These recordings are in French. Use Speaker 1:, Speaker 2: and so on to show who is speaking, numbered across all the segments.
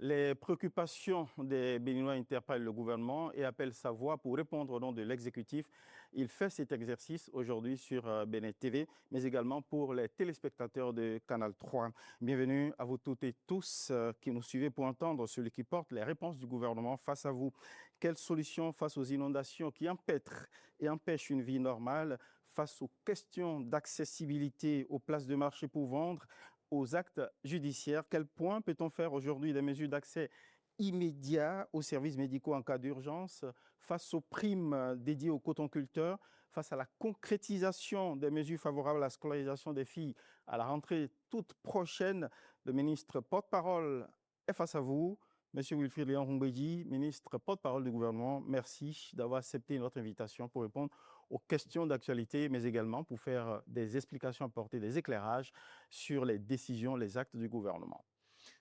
Speaker 1: Les préoccupations des Béninois interpellent le gouvernement et appellent sa voix pour répondre au nom de l'exécutif. Il fait cet exercice aujourd'hui sur Bénin TV, mais également pour les téléspectateurs de Canal 3. Bienvenue à vous toutes et tous qui nous suivez pour entendre celui qui porte les réponses du gouvernement face à vous. Quelles solutions face aux inondations qui empêtrent et empêchent une vie normale, face aux questions d'accessibilité aux places de marché pour vendre, aux actes judiciaires? Quel point peut-on faire aujourd'hui des mesures d'accès immédiat aux services médicaux en cas d'urgence, face aux primes dédiées aux cotonculteurs, face à la concrétisation des mesures favorables à la scolarisation des filles à la rentrée toute prochaine? Le ministre porte-parole est face à vous. Monsieur Wilfried Léon Rumbédi, ministre porte-parole du gouvernement, merci d'avoir accepté notre invitation pour répondre aux questions d'actualité, mais également pour faire des explications, apporter des éclairages sur les décisions, les actes du gouvernement.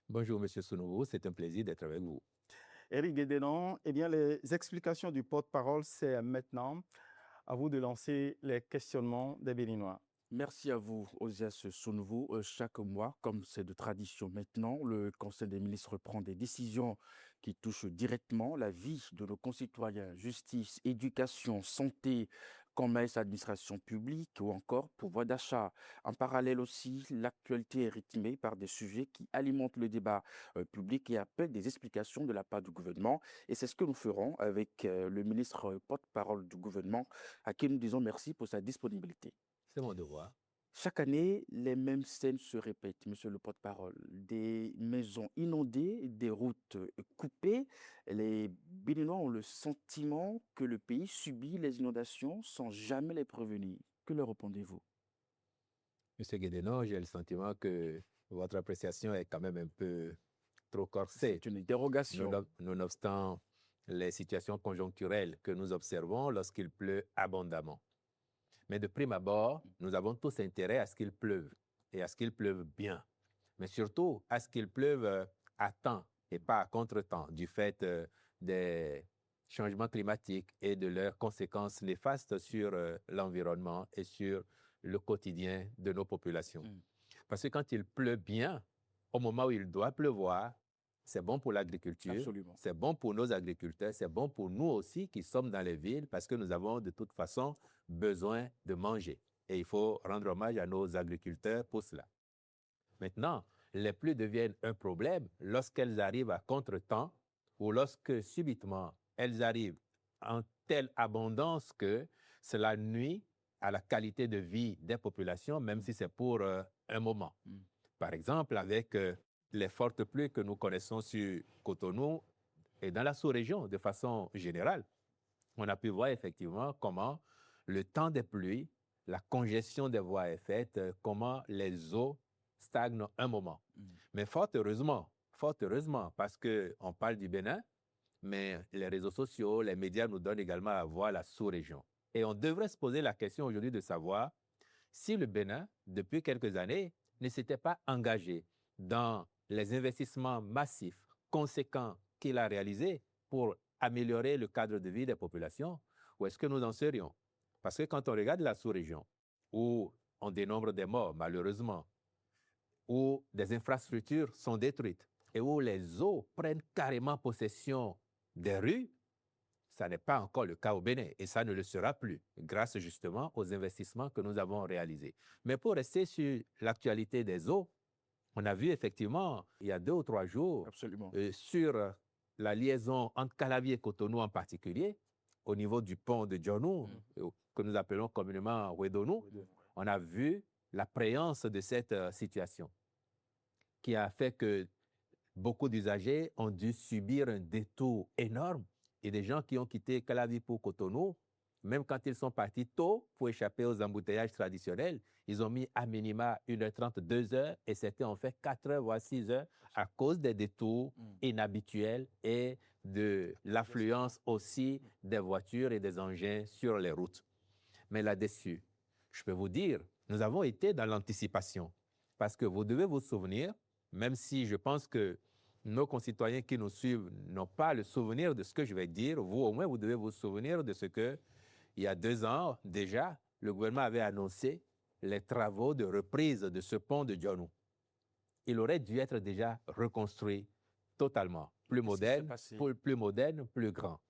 Speaker 2: Bonjour, Monsieur Sounouvou, c'est un plaisir d'être avec vous.
Speaker 1: Éric Guédénon, eh bien, les explications du porte-parole, c'est maintenant. À vous de lancer les questionnements des Béninois.
Speaker 3: Merci à vous, Osias Sounouvou. Chaque mois, comme c'est de tradition maintenant, le Conseil des ministres prend des décisions qui touchent directement la vie de nos concitoyens, justice, éducation, santé, commerce, administration publique ou encore pouvoir d'achat. En parallèle aussi, l'actualité est rythmée par des sujets qui alimentent le débat public et appellent des explications de la part du gouvernement. Et c'est ce que nous ferons avec le ministre porte-parole du gouvernement, à qui nous disons merci pour sa disponibilité.
Speaker 2: C'est mon devoir.
Speaker 3: Chaque année, les mêmes scènes se répètent, monsieur le porte-parole. Des maisons inondées, des routes coupées. Les Béninois ont le sentiment que le pays subit les inondations sans jamais les prévenir. Que leur répondez-vous?
Speaker 2: Monsieur Guédénon, j'ai le sentiment que votre appréciation est quand même un peu trop corsée.
Speaker 3: C'est une interrogation.
Speaker 2: Nonobstant les situations conjoncturelles que nous observons lorsqu'il pleut abondamment. Mais de prime abord, nous avons tous intérêt à ce qu'il pleuve et à ce qu'il pleuve bien. Mais surtout à ce qu'il pleuve à temps et pas à contre-temps du fait des changements climatiques et de leurs conséquences néfastes sur l'environnement et sur le quotidien de nos populations. Parce que quand il pleut bien, au moment où il doit pleuvoir, c'est bon pour l'agriculture, c'est bon pour nos agriculteurs, c'est bon pour nous aussi qui sommes dans les villes parce que nous avons de toute façon besoin de manger. Et il faut rendre hommage à nos agriculteurs pour cela. Maintenant, les pluies deviennent un problème lorsqu'elles arrivent à contre-temps ou lorsque subitement elles arrivent en telle abondance que cela nuit à la qualité de vie des populations, même si c'est pour un moment. Par exemple, avec les fortes pluies que nous connaissons sur Cotonou et dans la sous-région de façon générale, on a pu voir effectivement comment le temps des pluies, la congestion des voies est faite, comment les eaux stagnent un moment. Mais fort heureusement, parce qu'on parle du Bénin, mais les réseaux sociaux, les médias nous donnent également à voir la sous-région. Et on devrait se poser la question aujourd'hui de savoir si le Bénin, depuis quelques années, ne s'était pas engagé dans les investissements massifs, conséquents qu'il a réalisés pour améliorer le cadre de vie des populations, où est-ce que nous en serions? Parce que quand on regarde la sous-région, où on dénombre des morts, malheureusement, où des infrastructures sont détruites et où les eaux prennent carrément possession des rues, ça n'est pas encore le cas au Bénin et ça ne le sera plus, grâce justement aux investissements que nous avons réalisés. Mais pour rester sur l'actualité des eaux, on a vu effectivement, il y a 2 ou 3 jours, sur la liaison entre Calavi et Cotonou en particulier, au niveau du pont de Djonou, que nous appelons communément Wedonou, on a vu la préance de cette situation qui a fait que beaucoup d'usagers ont dû subir un détour énorme et des gens qui ont quitté Calavi pour Cotonou, même quand ils sont partis tôt pour échapper aux embouteillages traditionnels, ils ont mis à minima 1h30, 2h et c'était en fait 4h voire 6h à cause des détours inhabituels et de l'affluence aussi des voitures et des engins sur les routes. Mais là-dessus, je peux vous dire, nous avons été dans l'anticipation parce que vous devez vous souvenir, même si je pense que nos concitoyens qui nous suivent n'ont pas le souvenir de ce que je vais dire, vous au moins vous devez vous souvenir de ce que il y a 2 ans déjà, le gouvernement avait annoncé les travaux de reprise de ce pont de Djonou. Il aurait dû être déjà reconstruit totalement. Plus
Speaker 3: Qu'est-ce qui s'est
Speaker 2: moderne,
Speaker 3: passé?
Speaker 2: plus moderne, plus grand.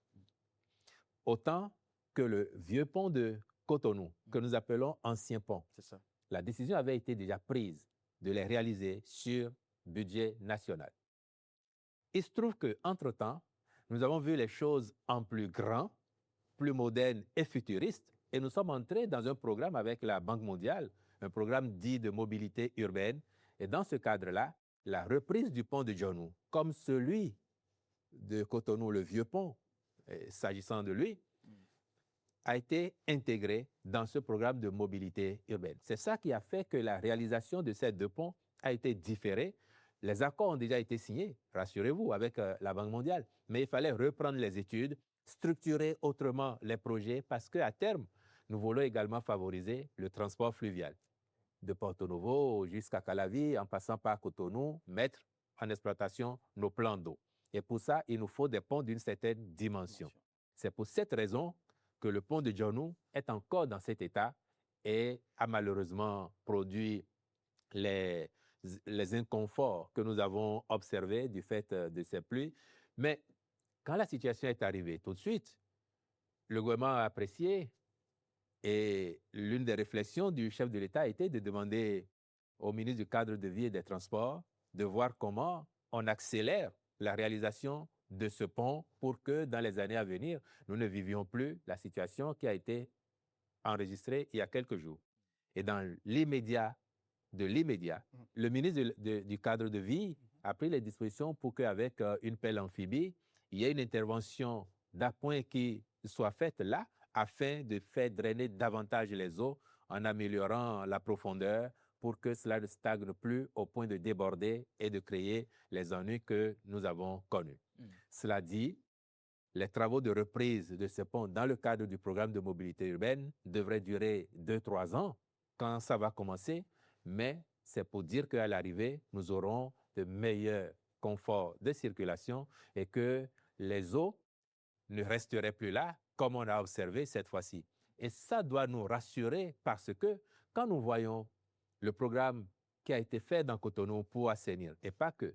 Speaker 2: Autant que le vieux pont de Cotonou, que nous appelons ancien pont.
Speaker 3: C'est ça.
Speaker 2: La décision avait été déjà prise de les réaliser sur budget national. Il se trouve qu'entre-temps, nous avons vu les choses en plus grand, plus moderne et futuriste, et nous sommes entrés dans un programme avec la Banque mondiale, un programme dit de mobilité urbaine. Et dans ce cadre-là, la reprise du pont de Djonou, comme celui de Cotonou, le vieux pont, s'agissant de lui, a été intégrée dans ce programme de mobilité urbaine. C'est ça qui a fait que la réalisation de ces deux ponts a été différée. Les accords ont déjà été signés, rassurez-vous, avec la Banque mondiale, mais il fallait reprendre les études, structurer autrement les projets, parce qu'à terme, nous voulons également favoriser le transport fluvial. De Porto Novo jusqu'à Calavi, en passant par Cotonou, mettre en exploitation nos plans d'eau. Et pour ça, il nous faut des ponts d'une certaine dimension. C'est pour cette raison que le pont de Djonou est encore dans cet état et a malheureusement produit les inconforts que nous avons observés du fait de ces pluies. Mais quand la situation est arrivée, tout de suite, le gouvernement a apprécié et l'une des réflexions du chef de l'État a été de demander au ministre du Cadre de vie et des Transports de voir comment on accélère la réalisation de ce pont pour que dans les années à venir, nous ne vivions plus la situation qui a été enregistrée il y a quelques jours. Et dans l'immédiat, le ministre du Cadre de vie a pris les dispositions pour qu'avec une pelle amphibie, il y ait une intervention d'appoint qui soit faite là afin de faire drainer davantage les eaux en améliorant la profondeur pour que cela ne stagne plus au point de déborder et de créer les ennuis que nous avons connus. Cela dit, les travaux de reprise de ce pont dans le cadre du programme de mobilité urbaine devraient durer 2-3 ans quand ça va commencer, mais c'est pour dire qu'à l'arrivée, nous aurons de meilleurs conforts de circulation et que les eaux ne resteraient plus là, comme on a observé cette fois-ci. Et ça doit nous rassurer parce que quand nous voyons le programme qui a été fait dans Cotonou pour assainir, et pas que,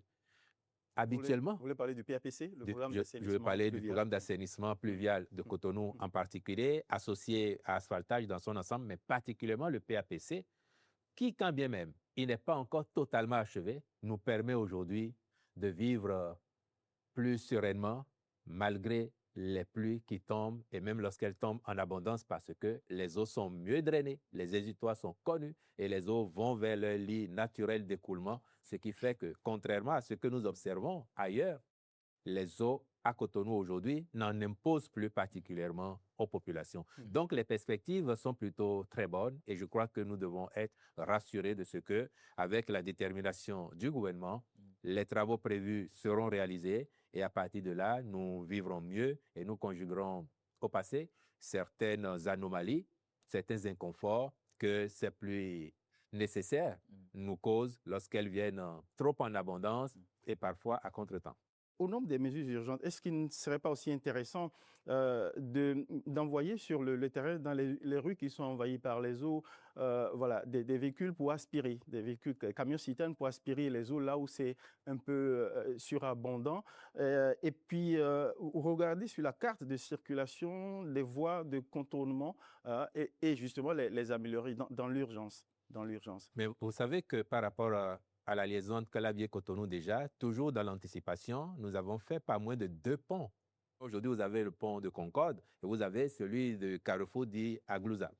Speaker 2: habituellement...
Speaker 1: Vous voulez parler du PAPC, le programme d'assainissement
Speaker 2: Je veux parler du
Speaker 1: pluvial.
Speaker 2: programme d'assainissement pluvial de Cotonou en particulier, associé à asphaltage dans son ensemble, mais particulièrement le PAPC, qui, quand bien même, il n'est pas encore totalement achevé, nous permet aujourd'hui de vivre plus sereinement malgré les pluies qui tombent et même lorsqu'elles tombent en abondance parce que les eaux sont mieux drainées, les exutoires sont connus et les eaux vont vers leur lit naturel d'écoulement, ce qui fait que, contrairement à ce que nous observons ailleurs, les eaux à Cotonou aujourd'hui n'en imposent plus particulièrement aux populations. Donc, les perspectives sont plutôt très bonnes et je crois que nous devons être rassurés de ce que, avec la détermination du gouvernement, les travaux prévus seront réalisés et à partir de là, nous vivrons mieux et nous conjuguerons au passé certaines anomalies, certains inconforts que ces pluies nécessaires nous causent lorsqu'elles viennent trop en abondance et parfois à contre-temps.
Speaker 1: Au nombre des mesures urgentes, est-ce qu'il ne serait pas aussi intéressant d'envoyer sur le terrain, dans les rues qui sont envahies par les eaux, voilà, des véhicules pour aspirer, des véhicules camions-citernes pour aspirer les eaux là où c'est un peu surabondant, et puis regarder sur la carte de circulation les voies de contournement et justement les améliorer dans l'urgence.
Speaker 2: Mais vous savez que par rapport à la liaison de Calavier-Cotonou déjà, toujours dans l'anticipation, nous avons fait pas moins de 2 ponts. Aujourd'hui, vous avez le pont de Concorde et vous avez celui de Carrefour dit Aglouza.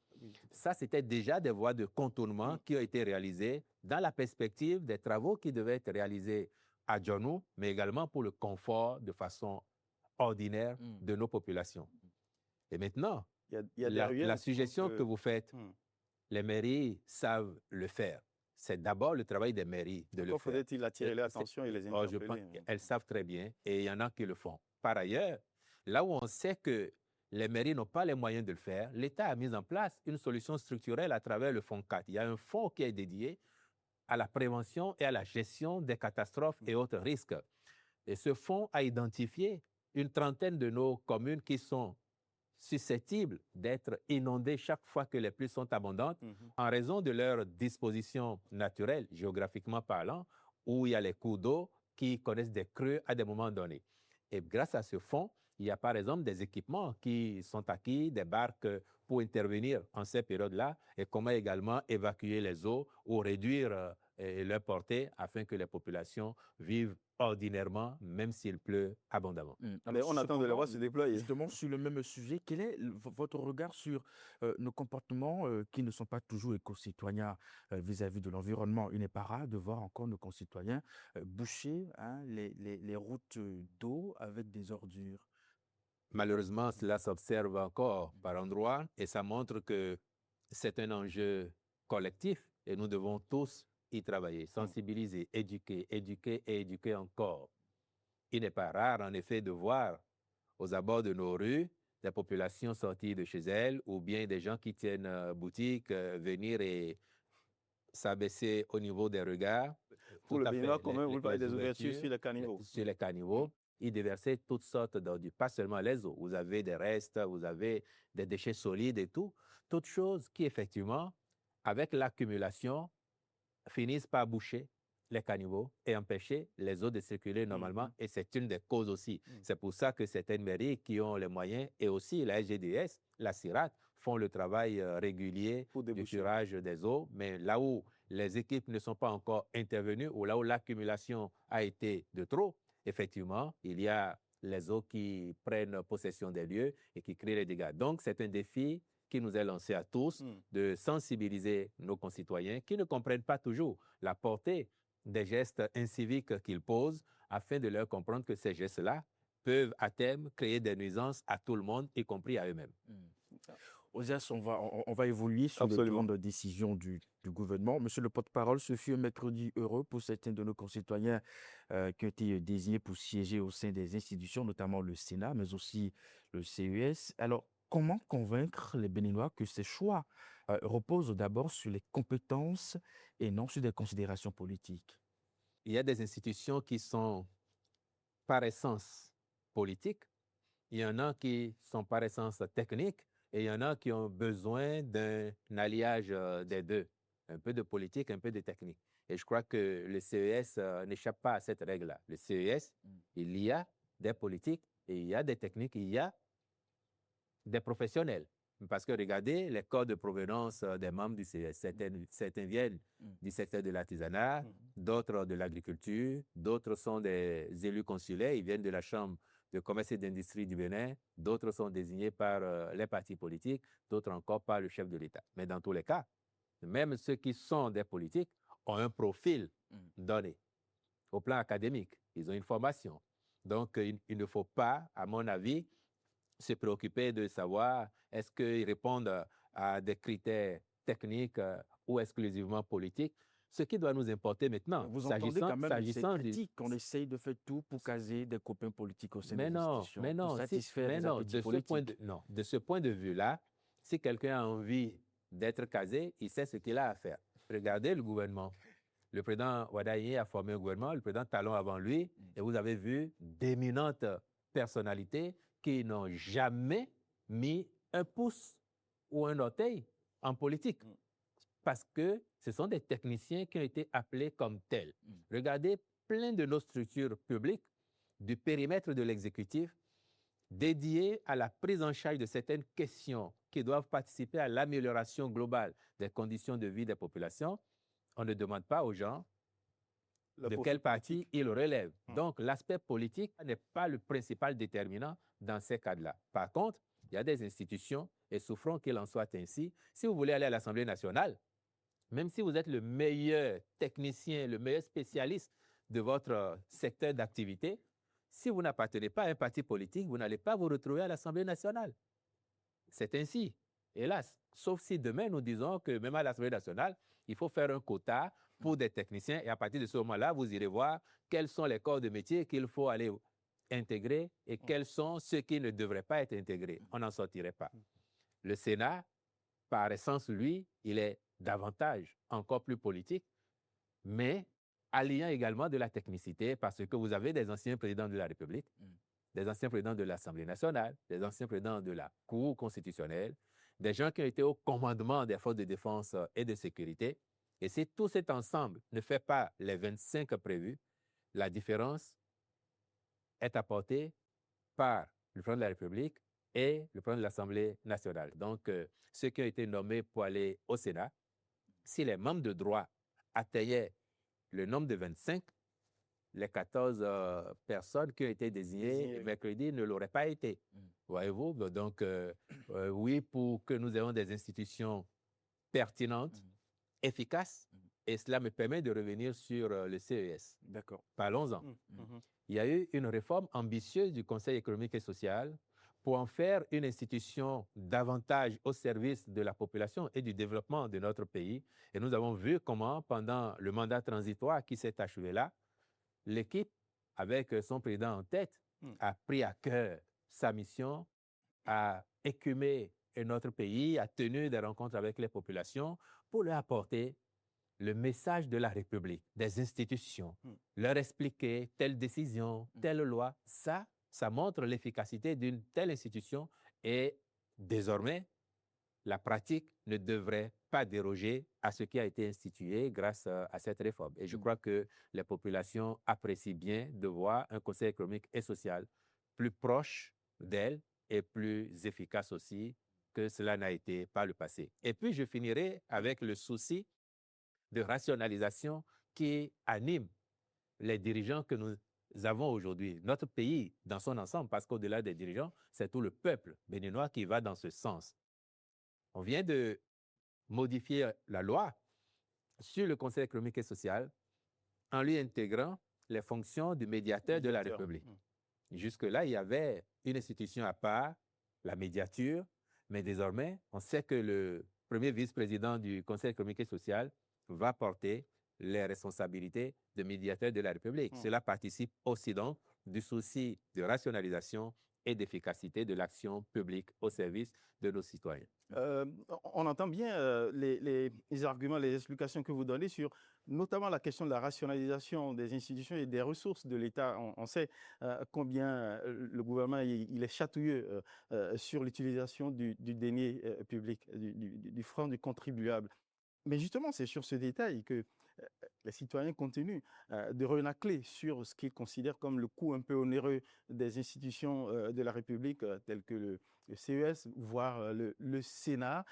Speaker 2: Ça, c'était déjà des voies de contournement qui ont été réalisées dans la perspective des travaux qui devaient être réalisés à Djonou, mais également pour le confort de façon ordinaire de nos populations. Et maintenant, la suggestion que vous faites, les mairies savent le faire. C'est d'abord le travail des mairies de le faire.
Speaker 1: Faudrait-il attirer l'attention et les interpeller?
Speaker 2: Je pense qu'elles savent très bien et il y en a qui le font. Par ailleurs, là où on sait que les mairies n'ont pas les moyens de le faire, l'État a mis en place une solution structurelle à travers le Fonds 4. Il y a un fonds qui est dédié à la prévention et à la gestion des catastrophes et autres risques. Et ce fonds a identifié une trentaine de nos communes qui sont susceptibles d'être inondées chaque fois que les pluies sont abondantes en raison de leur disposition naturelle, géographiquement parlant, où il y a les cours d'eau qui connaissent des creux à des moments donnés. Et grâce à ce fonds, il y a par exemple des équipements qui sont acquis, des barques pour intervenir en ces périodes-là, et comment également évacuer les eaux ou réduire leur portée afin que les populations vivent ordinairement, même s'il pleut abondamment.
Speaker 1: Mais on attend de les voir se déployer.
Speaker 3: Justement, sur le même sujet, quel est votre regard sur nos comportements qui ne sont pas toujours éco-citoyens vis-à-vis de l'environnement? Il n'est pas rare de voir encore nos concitoyens boucher les routes d'eau avec des ordures.
Speaker 2: Malheureusement, cela s'observe encore par endroits et ça montre que c'est un enjeu collectif et nous devons tous y travailler, sensibiliser, éduquer, éduquer et éduquer encore. Il n'est pas rare, en effet, de voir aux abords de nos rues des populations sorties de chez elles ou bien des gens qui tiennent boutique venir et s'abaisser au niveau des regards.
Speaker 1: Pour
Speaker 2: Tout
Speaker 1: le
Speaker 2: à
Speaker 1: baignoire
Speaker 2: fait,
Speaker 1: commun, vous parlez des ouvertures
Speaker 2: ouvertures
Speaker 1: sur les caniveaux.
Speaker 2: sur les caniveaux. Ils déversaient toutes sortes d'ordures, pas seulement les eaux. Vous avez des restes, vous avez des déchets solides et tout. Toutes choses qui, effectivement, avec l'accumulation, finissent par boucher les caniveaux et empêcher les eaux de circuler normalement. Et c'est une des causes aussi. C'est pour ça que certaines mairies qui ont les moyens, et aussi la SGDS, la CIRAT, font le travail régulier du curage des eaux. Mais là où les équipes ne sont pas encore intervenues, ou là où l'accumulation a été de trop, effectivement, il y a les eaux qui prennent possession des lieux et qui créent les dégâts. Donc, c'est un défi qui nous est lancé à tous de sensibiliser nos concitoyens qui ne comprennent pas toujours la portée des gestes inciviques qu'ils posent afin de leur comprendre que ces gestes-là peuvent à terme créer des nuisances à tout le monde, y compris à eux-mêmes.
Speaker 3: Osias, on va évoluer sur les grandes décisions du gouvernement. Monsieur le porte-parole, ce fut un mercredi heureux pour certains de nos concitoyens qui ont été désignés pour siéger au sein des institutions, notamment le Sénat, mais aussi le CES. Alors, comment convaincre les Béninois que ces choix reposent d'abord sur les compétences et non sur des considérations politiques?
Speaker 2: Il y a des institutions qui sont par essence politiques, il y en a qui sont par essence techniques, et il y en a qui ont besoin d'un alliage des deux, un peu de politique, un peu de technique. Et je crois que le CES n'échappe pas à cette règle-là. Le CES, il y a des politiques, et il y a des techniques, il y a des professionnels. Parce que regardez les corps de provenance des membres du CES. Certains viennent du secteur de l'artisanat, d'autres de l'agriculture, d'autres sont des élus consulaires, ils viennent de la Chambre de commerce et d'industrie du Bénin, d'autres sont désignés par les partis politiques, d'autres encore par le chef de l'État. Mais dans tous les cas, même ceux qui sont des politiques ont un profil donné au plan académique. Ils ont une formation. Donc, il ne faut pas, à mon avis, se préoccuper de savoir est-ce qu'ils répondent à des critères techniques ou exclusivement politiques. Ce qui doit nous importer maintenant,
Speaker 3: vous entendez quand même ces critiques qu'on essaye de faire tout pour caser des copains politiques au sein des institutions, pour satisfaire les appétits politiques.
Speaker 2: De ce point de vue-là, si quelqu'un a envie d'être casé, il sait ce qu'il a à faire. Regardez le gouvernement. Le président Wadaye a formé un gouvernement, le président Talon avant lui, et vous avez vu d'éminentes personnalités qui n'ont jamais mis un pouce ou un orteil en politique. Parce que ce sont des techniciens qui ont été appelés comme tels. Regardez plein de nos structures publiques, du périmètre de l'exécutif, dédiées à la prise en charge de certaines questions qui doivent participer à l'amélioration globale des conditions de vie des populations. On ne demande pas aux gens de quel parti ils relèvent. Donc, l'aspect politique n'est pas le principal déterminant dans ces cas-là. Par contre, il y a des institutions, et souffrons qu'il en soit ainsi. Si vous voulez aller à l'Assemblée nationale, même si vous êtes le meilleur technicien, le meilleur spécialiste de votre secteur d'activité, si vous n'appartenez pas à un parti politique, vous n'allez pas vous retrouver à l'Assemblée nationale. C'est ainsi, hélas. Sauf si demain, nous disons que même à l'Assemblée nationale, il faut faire un quota pour des techniciens, et à partir de ce moment-là, vous irez voir quels sont les corps de métier qu'il faut aller intégrer et quels sont ceux qui ne devraient pas être intégrés. On n'en sortirait pas. Le Sénat, par essence, lui, il est davantage, encore plus politique, mais alliant également de la technicité, parce que vous avez des anciens présidents de la République, des anciens présidents de l'Assemblée nationale, des anciens présidents de la Cour constitutionnelle, des gens qui ont été au commandement des forces de défense et de sécurité. Et si tout cet ensemble ne fait pas les 25 prévus, la différence est apportée par le président de la République et le président de l'Assemblée nationale. Donc, ceux qui ont été nommés pour aller au Sénat, si les membres de droit atteignaient le nombre de 25, les 14 personnes qui ont été désignées mercredi ne l'auraient pas été. Voyez-vous? Donc, oui, pour que nous ayons des institutions pertinentes, efficaces, et cela me permet de revenir sur le CES.
Speaker 3: D'accord.
Speaker 2: Parlons-en. Il y a eu une réforme ambitieuse du Conseil économique et social pour en faire une institution davantage au service de la population et du développement de notre pays. Et nous avons vu comment, pendant le mandat transitoire qui s'est achevé là, l'équipe, avec son président en tête, a pris à cœur sa mission, a écumé notre pays, a tenu des rencontres avec les populations pour leur apporter le message de la République, des institutions, leur expliquer telle décision, telle loi. Ça montre l'efficacité d'une telle institution et désormais, la pratique ne devrait pas déroger à ce qui a été institué grâce à cette réforme. Et je crois que les populations apprécient bien de voir un Conseil économique et social plus proche d'elles et plus efficace aussi que cela n'a été par le passé. Et puis, je finirai avec le souci de rationalisation qui anime les dirigeants que nous avons aujourd'hui. Notre pays dans son ensemble, parce qu'au-delà des dirigeants, c'est tout le peuple béninois qui va dans ce sens. On vient de modifier la loi sur le Conseil économique et social en lui intégrant les fonctions du médiateur de la République. Jusque-là, il y avait une institution à part, la médiature, mais désormais, on sait que le premier vice-président du Conseil économique et social va porter les responsabilités de médiateur de la République. Cela participe aussi donc du souci de rationalisation et d'efficacité de l'action publique au service de nos citoyens.
Speaker 1: On entend bien les arguments, les explications que vous donnez sur notamment la question de la rationalisation des institutions et des ressources de l'État. On sait combien le gouvernement il est chatouilleux sur l'utilisation du denier public, du franc du contribuable. Mais justement, c'est sur ce détail que les citoyens continuent de renacler sur ce qu'ils considèrent comme le coût un peu onéreux des institutions de la République, telles que le CES, voire le Sénat.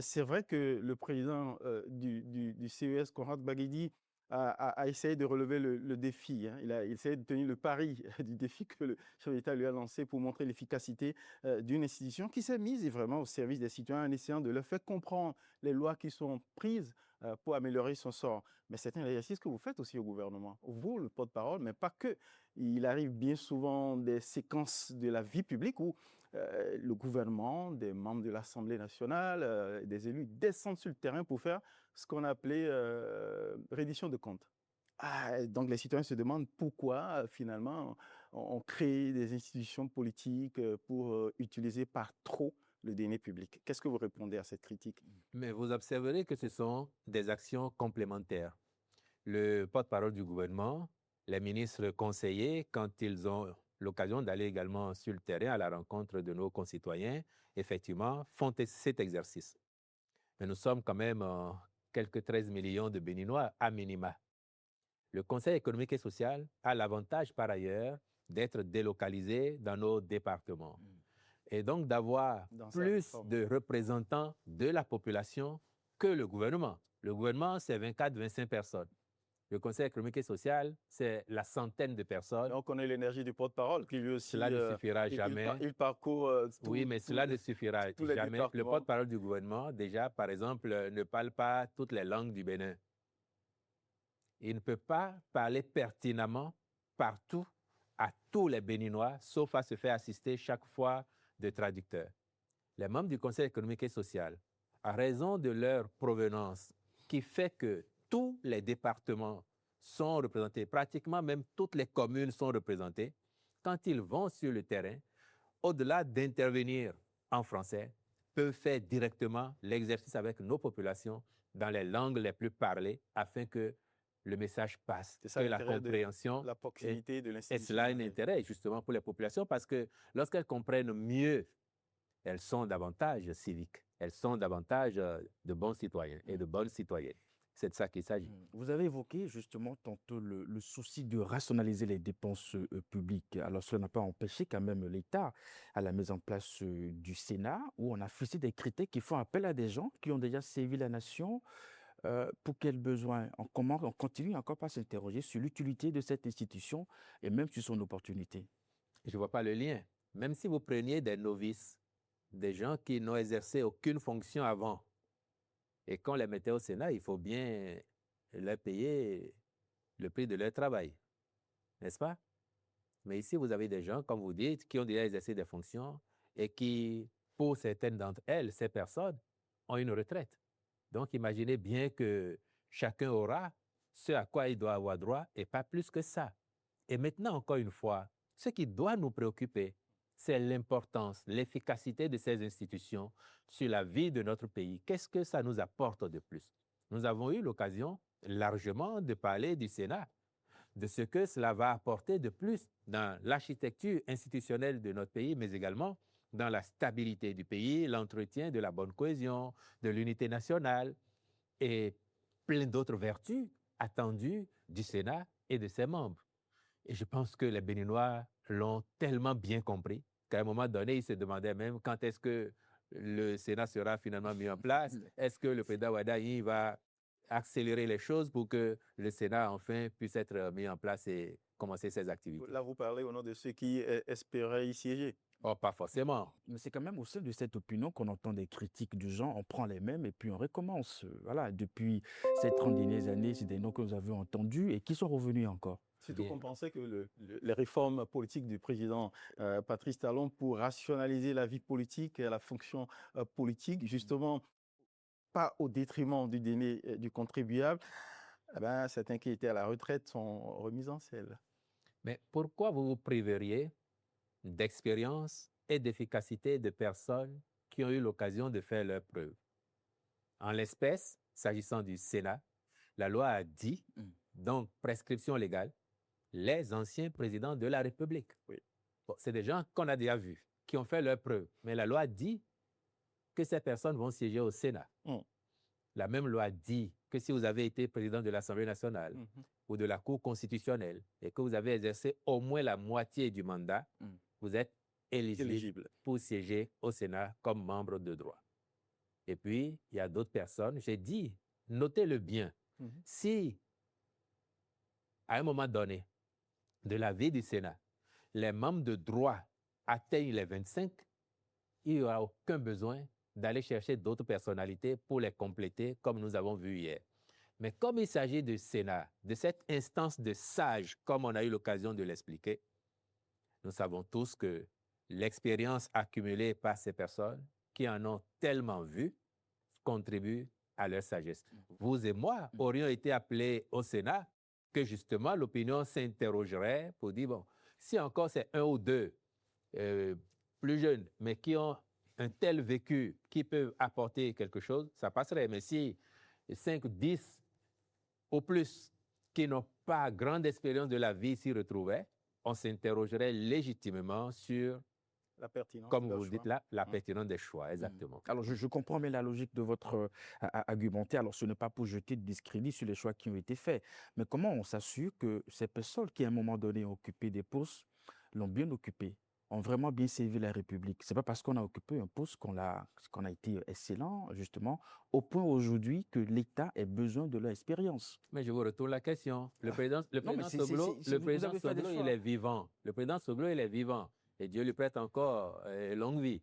Speaker 1: C'est vrai que le président du CES, Conrad Baguidi, a essayé de relever le défi. Hein. Il a essayé de tenir le pari du défi que le chef d'État lui a lancé pour montrer l'efficacité d'une institution qui s'est mise vraiment au service des citoyens en essayant de leur faire comprendre les lois qui sont prises pour améliorer son sort. Mais c'est un exercice que vous faites aussi au gouvernement. Vous, le porte-parole, mais pas que. Il arrive bien souvent des séquences de la vie publique où le gouvernement, des membres de l'Assemblée nationale, des élus descendent sur le terrain pour faire ce qu'on appelait reddition de comptes. Donc les citoyens se demandent pourquoi finalement on crée des institutions politiques pour utiliser par trop le denier public. Qu'est-ce que vous répondez à cette critique?
Speaker 2: Mais vous observerez que ce sont des actions complémentaires. Le porte-parole du gouvernement, les ministres conseillers, quand ils ont l'occasion d'aller également sur le terrain à la rencontre de nos concitoyens, effectivement, font cet exercice. Mais nous sommes quand même quelques 13 millions de Béninois à minima. Le Conseil économique et social a l'avantage par ailleurs d'être délocalisé dans nos départements. Et donc d'avoir plus de représentants de la population que le gouvernement. Le gouvernement, c'est 24-25 personnes. Le Conseil économique et social, c'est la centaine de personnes.
Speaker 1: Et on connaît l'énergie du porte-parole qui lui aussi...
Speaker 2: Cela ne suffira jamais.
Speaker 1: Il parcourt...
Speaker 2: oui, mais cela ne suffira jamais. Le porte-parole du gouvernement, déjà, par exemple, ne parle pas toutes les langues du Bénin. Il ne peut pas parler pertinemment partout à tous les Béninois, sauf à se faire assister chaque fois de traducteurs. Les membres du Conseil économique et social, à raison de leur provenance, qui fait que tous les départements sont représentés, pratiquement même toutes les communes sont représentées, quand ils vont sur le terrain, au-delà d'intervenir en français, peuvent faire directement l'exercice avec nos populations dans les langues les plus parlées afin que le message passe,
Speaker 1: c'est ça,
Speaker 2: que la compréhension,
Speaker 1: la proximité de l'institution.
Speaker 2: Et cela a un intérêt justement pour les populations parce que lorsqu'elles comprennent mieux, elles sont davantage civiques, elles sont davantage de bons citoyens et de bonnes citoyennes. C'est de ça qu'il s'agit.
Speaker 3: Vous avez évoqué justement tantôt le souci de rationaliser les dépenses publiques. Alors, cela n'a pas empêché quand même l'État à la mise en place du Sénat, où on a fixé des critères qui font appel à des gens qui ont déjà servi la nation. Pour quels besoins? On continue encore par s'interroger sur l'utilité de cette institution et même sur son opportunité.
Speaker 2: Je ne vois pas le lien. Même si vous preniez des novices, des gens qui n'ont exercé aucune fonction avant, et qu'on les mettait au Sénat, il faut bien leur payer le prix de leur travail, n'est-ce pas? Mais ici, vous avez des gens, comme vous dites, qui ont déjà exercé des fonctions et qui, pour certaines d'entre elles, ces personnes, ont une retraite. Donc, imaginez bien que chacun aura ce à quoi il doit avoir droit et pas plus que ça. Et maintenant, encore une fois, ce qui doit nous préoccuper, c'est l'importance, l'efficacité de ces institutions sur la vie de notre pays. Qu'est-ce que ça nous apporte de plus? Nous avons eu l'occasion largement de parler du Sénat, de ce que cela va apporter de plus dans l'architecture institutionnelle de notre pays, mais également dans la stabilité du pays, l'entretien de la bonne cohésion, de l'unité nationale et plein d'autres vertus attendues du Sénat et de ses membres. Et je pense que les Béninois l'ont tellement bien compris qu'à un moment donné, ils se demandaient même quand est-ce que le Sénat sera finalement mis en place. Est-ce que le président Wadaï va accélérer les choses pour que le Sénat, enfin, puisse être mis en place et commencer ses activités?
Speaker 1: Là, vous parlez au nom de ceux qui espéraient y siéger.
Speaker 2: Oh, pas forcément.
Speaker 3: Mais c'est quand même au sein de cette opinion qu'on entend des critiques du genre, on prend les mêmes et puis on recommence. Voilà, depuis ces 30 dernières années, c'est des noms que nous avons entendus et qui sont revenus encore.
Speaker 1: Surtout qu'on pensait que les réformes politiques du président Patrice Talon pour rationaliser la vie politique et la fonction politique, justement, pas au détriment du dîner du contribuable, eh ben, certains qui étaient à la retraite sont remis en selle.
Speaker 2: Mais pourquoi vous vous priveriez d'expérience et d'efficacité de personnes qui ont eu l'occasion de faire leurs preuves? En l'espèce, s'agissant du Sénat, la loi a dit, donc prescription légale, les anciens présidents de la République.
Speaker 1: Oui.
Speaker 2: Bon, c'est des gens qu'on a déjà vus, qui ont fait leurs preuves. Mais la loi dit que ces personnes vont siéger au Sénat. La même loi dit que si vous avez été président de l'Assemblée nationale ou de la Cour constitutionnelle et que vous avez exercé au moins la moitié du mandat, vous êtes éligible pour siéger au Sénat comme membre de droit. Et puis, il y a d'autres personnes, j'ai dit, notez-le bien, si à un moment donné de la vie du Sénat, les membres de droit atteignent les 25, il n'y aura aucun besoin d'aller chercher d'autres personnalités pour les compléter, comme nous avons vu hier. Mais comme il s'agit du Sénat, de cette instance de sages, comme on a eu l'occasion de l'expliquer, nous savons tous que l'expérience accumulée par ces personnes qui en ont tellement vu contribue à leur sagesse. Vous et moi aurions été appelés au Sénat que justement l'opinion s'interrogerait pour dire, bon, si encore c'est un ou deux plus jeunes, mais qui ont un tel vécu, qui peuvent apporter quelque chose, ça passerait. Mais si 5, 10 au plus qui n'ont pas grande expérience de la vie s'y retrouvaient, on s'interrogerait légitimement sur,
Speaker 1: la pertinence,
Speaker 2: comme vous le dites là, la pertinence des choix, exactement.
Speaker 3: Alors, je comprends bien la logique de votre argumentaire. Alors, ce n'est pas pour jeter de discrédit sur les choix qui ont été faits. Mais comment on s'assure que ces personnes qui, à un moment donné, ont occupé des postes, l'ont bien occupé, ont vraiment bien servi la République? Ce n'est pas parce qu'on a occupé un poste qu'on a été excellent, justement, au point aujourd'hui que l'État ait besoin de leur expérience.
Speaker 2: Mais je vous retourne la question. Le président Soglo, il est vivant. Le président Soglo, il est vivant. Et Dieu lui prête encore longue vie.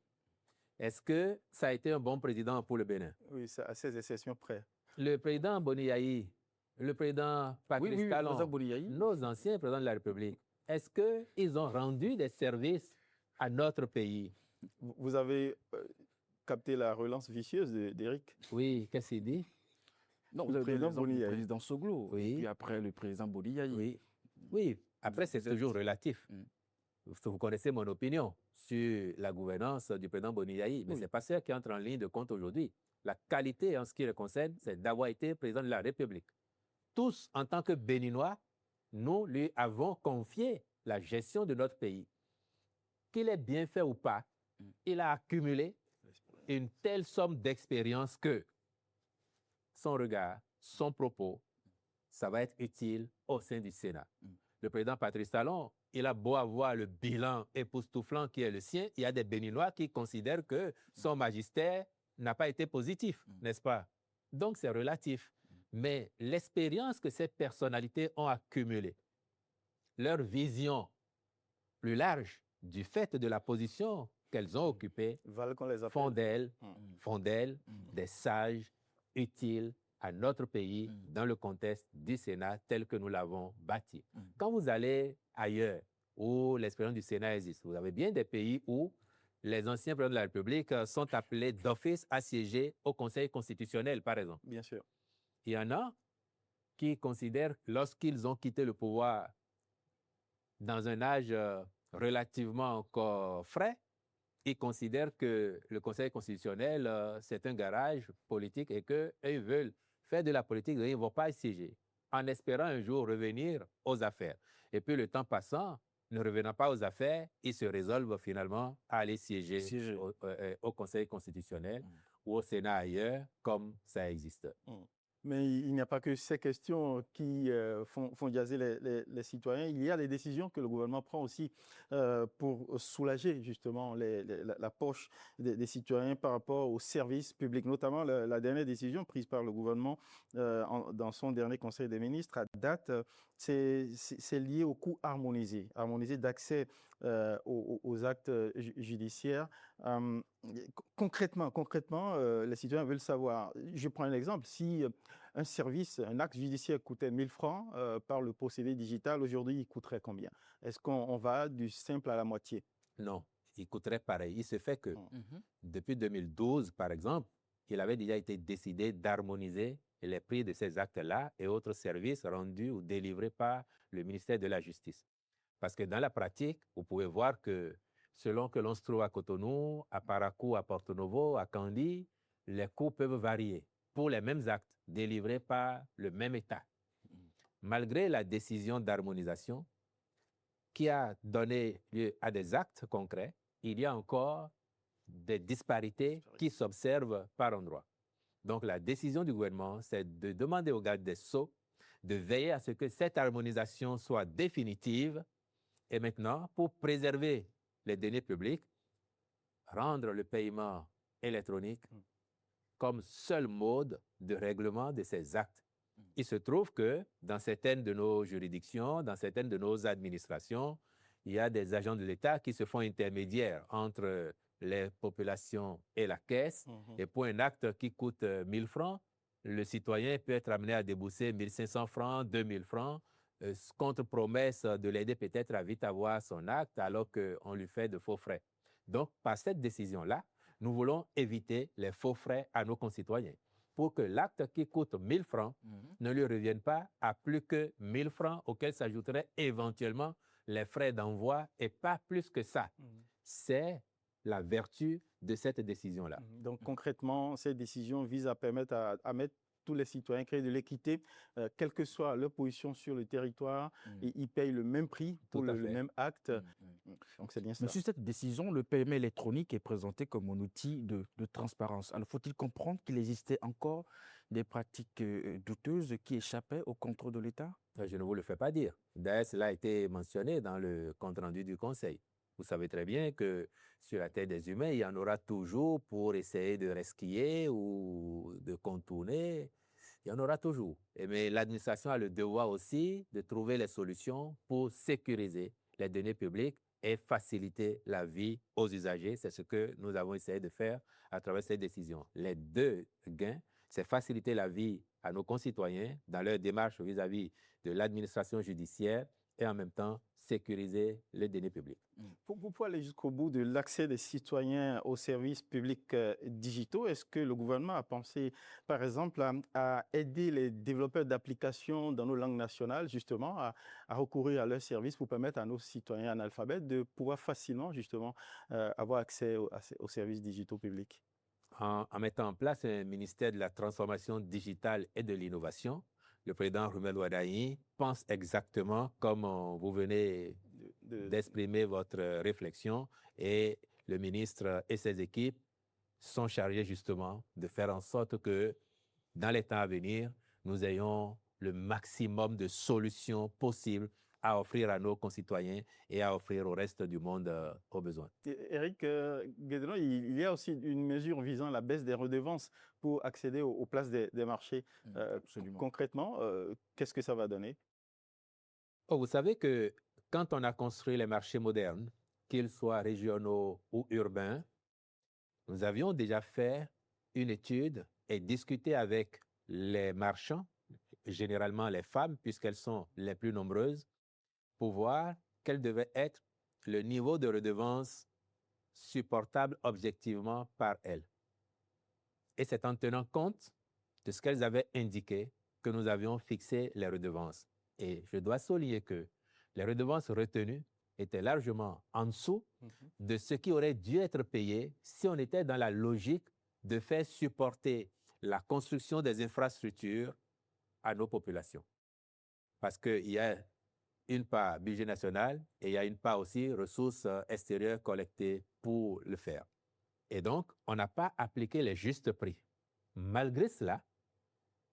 Speaker 2: Est-ce que ça a été un bon président pour le Bénin?
Speaker 1: Oui, c'est à ces exceptions près.
Speaker 2: Le président Boniaï, le président Patrice Talon, nos anciens présidents de la République, est-ce qu'ils ont rendu des services à notre pays?
Speaker 1: Vous avez capté la relance vicieuse d'Éric?
Speaker 2: Oui, qu'est-ce qu'il dit?
Speaker 3: Non, vous avez le président Soglo, oui. Et puis après le président Boniaï.
Speaker 2: Oui, après c'est toujours relatif. Vous connaissez mon opinion sur la gouvernance du président Boniaï, mais ce n'est pas ça qui entre en ligne de compte aujourd'hui. La qualité en ce qui le concerne, c'est d'avoir été président de la République. Tous, en tant que Béninois, nous lui avons confié la gestion de notre pays. Qu'il ait bien fait ou pas, il a accumulé une telle somme d'expérience que son regard, son propos, ça va être utile au sein du Sénat. Le président Patrice Talon, il a beau avoir le bilan époustouflant qui est le sien, il y a des Béninois qui considèrent que son magistère n'a pas été positif, n'est-ce pas? Donc, c'est relatif. Mais l'expérience que ces personnalités ont accumulée, leur vision plus large du fait de la position qu'elles ont occupée, font d'elles des sages utiles à notre pays dans le contexte du Sénat tel que nous l'avons bâti. Quand vous allez ailleurs où l'expérience du Sénat existe, vous avez bien des pays où les anciens présidents de la République sont appelés d'office à siéger au Conseil constitutionnel, par exemple.
Speaker 1: Bien sûr.
Speaker 2: Il y en a qui considèrent, lorsqu'ils ont quitté le pouvoir dans un âge relativement encore frais, ils considèrent que le Conseil constitutionnel, c'est un garage politique et qu'eux, ils veulent faire de la politique, ils ne vont pas y siéger, en espérant un jour revenir aux affaires. Et puis, le temps passant, ne revenant pas aux affaires, ils se résolvent finalement à aller siéger au Conseil constitutionnel ou au Sénat ailleurs, comme ça existe.
Speaker 1: Mais il n'y a pas que ces questions qui font jaser les citoyens. Il y a des décisions que le gouvernement prend aussi pour soulager justement la poche des citoyens par rapport aux services publics. Notamment la dernière décision prise par le gouvernement dans son dernier Conseil des ministres à date, c'est lié au coût harmonisé d'accès aux actes judiciaires. Concrètement, les citoyens veulent savoir. Je prends un exemple. Si un acte judiciaire coûtait 1 000 francs par le procédé digital, aujourd'hui, il coûterait combien? Est-ce qu'on va du simple à la moitié?
Speaker 2: Non, il coûterait pareil. Il se fait que depuis 2012, par exemple, il avait déjà été décidé d'harmoniser les prix de ces actes-là et autres services rendus ou délivrés par le ministère de la Justice. Parce que dans la pratique, vous pouvez voir que selon que l'on se trouve à Cotonou, à Parakou, à Porto Novo, à Kandy, les coûts peuvent varier pour les mêmes actes délivrés par le même État. Malgré la décision d'harmonisation qui a donné lieu à des actes concrets, il y a encore des disparités qui s'observent par endroits. Donc, la décision du gouvernement, c'est de demander au garde des Sceaux de veiller à ce que cette harmonisation soit définitive et maintenant, pour préserver les deniers publics, rendre le paiement électronique comme seul mode de règlement de ces actes. Il se trouve que dans certaines de nos juridictions, dans certaines de nos administrations, il y a des agents de l'État qui se font intermédiaires entre les populations et la caisse. Et pour un acte qui coûte 1 000 francs, le citoyen peut être amené à débourser 1 500 francs, 2 000 francs, contre promesse de l'aider peut-être à vite avoir son acte alors qu'on lui fait de faux frais. Donc, par cette décision-là, nous voulons éviter les faux frais à nos concitoyens pour que l'acte qui coûte 1 000 francs ne lui revienne pas à plus que 1 000 francs auxquels s'ajouteraient éventuellement les frais d'envoi et pas plus que ça. C'est la vertu de cette décision-là.
Speaker 1: Donc, concrètement, cette décision vise à permettre à mettre tous les citoyens, créer de l'équité, quelle que soit leur position sur le territoire, et ils payent le même prix pour le même acte. Donc, c'est bien ça.
Speaker 3: Mais sur cette décision, le paiement électronique est présenté comme un outil de transparence. Alors, faut-il comprendre qu'il existait encore des pratiques douteuses qui échappaient au contrôle de l'État?
Speaker 2: Je ne vous le fais pas dire. D'ailleurs, cela a été mentionné dans le compte-rendu du Conseil. Vous savez très bien que sur la terre des humains, il y en aura toujours pour essayer de resquiller ou de contourner. Il y en aura toujours. Mais l'administration a le devoir aussi de trouver les solutions pour sécuriser les données publiques et faciliter la vie aux usagers. C'est ce que nous avons essayé de faire à travers cette décision. Les deux gains, c'est faciliter la vie à nos concitoyens dans leur démarche vis-à-vis de l'administration judiciaire et en même temps sécuriser les données publiques.
Speaker 1: Pour pouvoir aller jusqu'au bout de l'accès des citoyens aux services publics digitaux, est-ce que le gouvernement a pensé, par exemple, à aider les développeurs d'applications dans nos langues nationales, justement, à recourir à leurs services pour permettre à nos citoyens analphabètes de pouvoir facilement, justement, avoir accès aux services digitaux publics?
Speaker 2: En mettant en place un ministère de la transformation digitale et de l'innovation, le président Rumel Wadaï pense exactement comme vous venez d'exprimer votre réflexion, et le ministre et ses équipes sont chargés justement de faire en sorte que dans les temps à venir, nous ayons le maximum de solutions possibles à offrir à nos concitoyens et à offrir au reste du monde aux besoins.
Speaker 1: Éric Guédeno, il y a aussi une mesure visant la baisse des redevances pour accéder aux places des marchés.
Speaker 3: Absolument.
Speaker 1: Concrètement, qu'est-ce que ça va donner?
Speaker 2: Oh, vous savez que quand on a construit les marchés modernes, qu'ils soient régionaux ou urbains, nous avions déjà fait une étude et discuté avec les marchands, généralement les femmes, puisqu'elles sont les plus nombreuses, pour voir quel devait être le niveau de redevance supportable objectivement par elles. Et c'est en tenant compte de ce qu'elles avaient indiqué que nous avions fixé les redevances. Et je dois souligner que les redevances retenues étaient largement en dessous de ce qui aurait dû être payé si on était dans la logique de faire supporter la construction des infrastructures à nos populations. Parce qu'il y a une part budget national et il y a une part aussi ressources extérieures collectées pour le faire. Et donc, on n'a pas appliqué les justes prix. Malgré cela,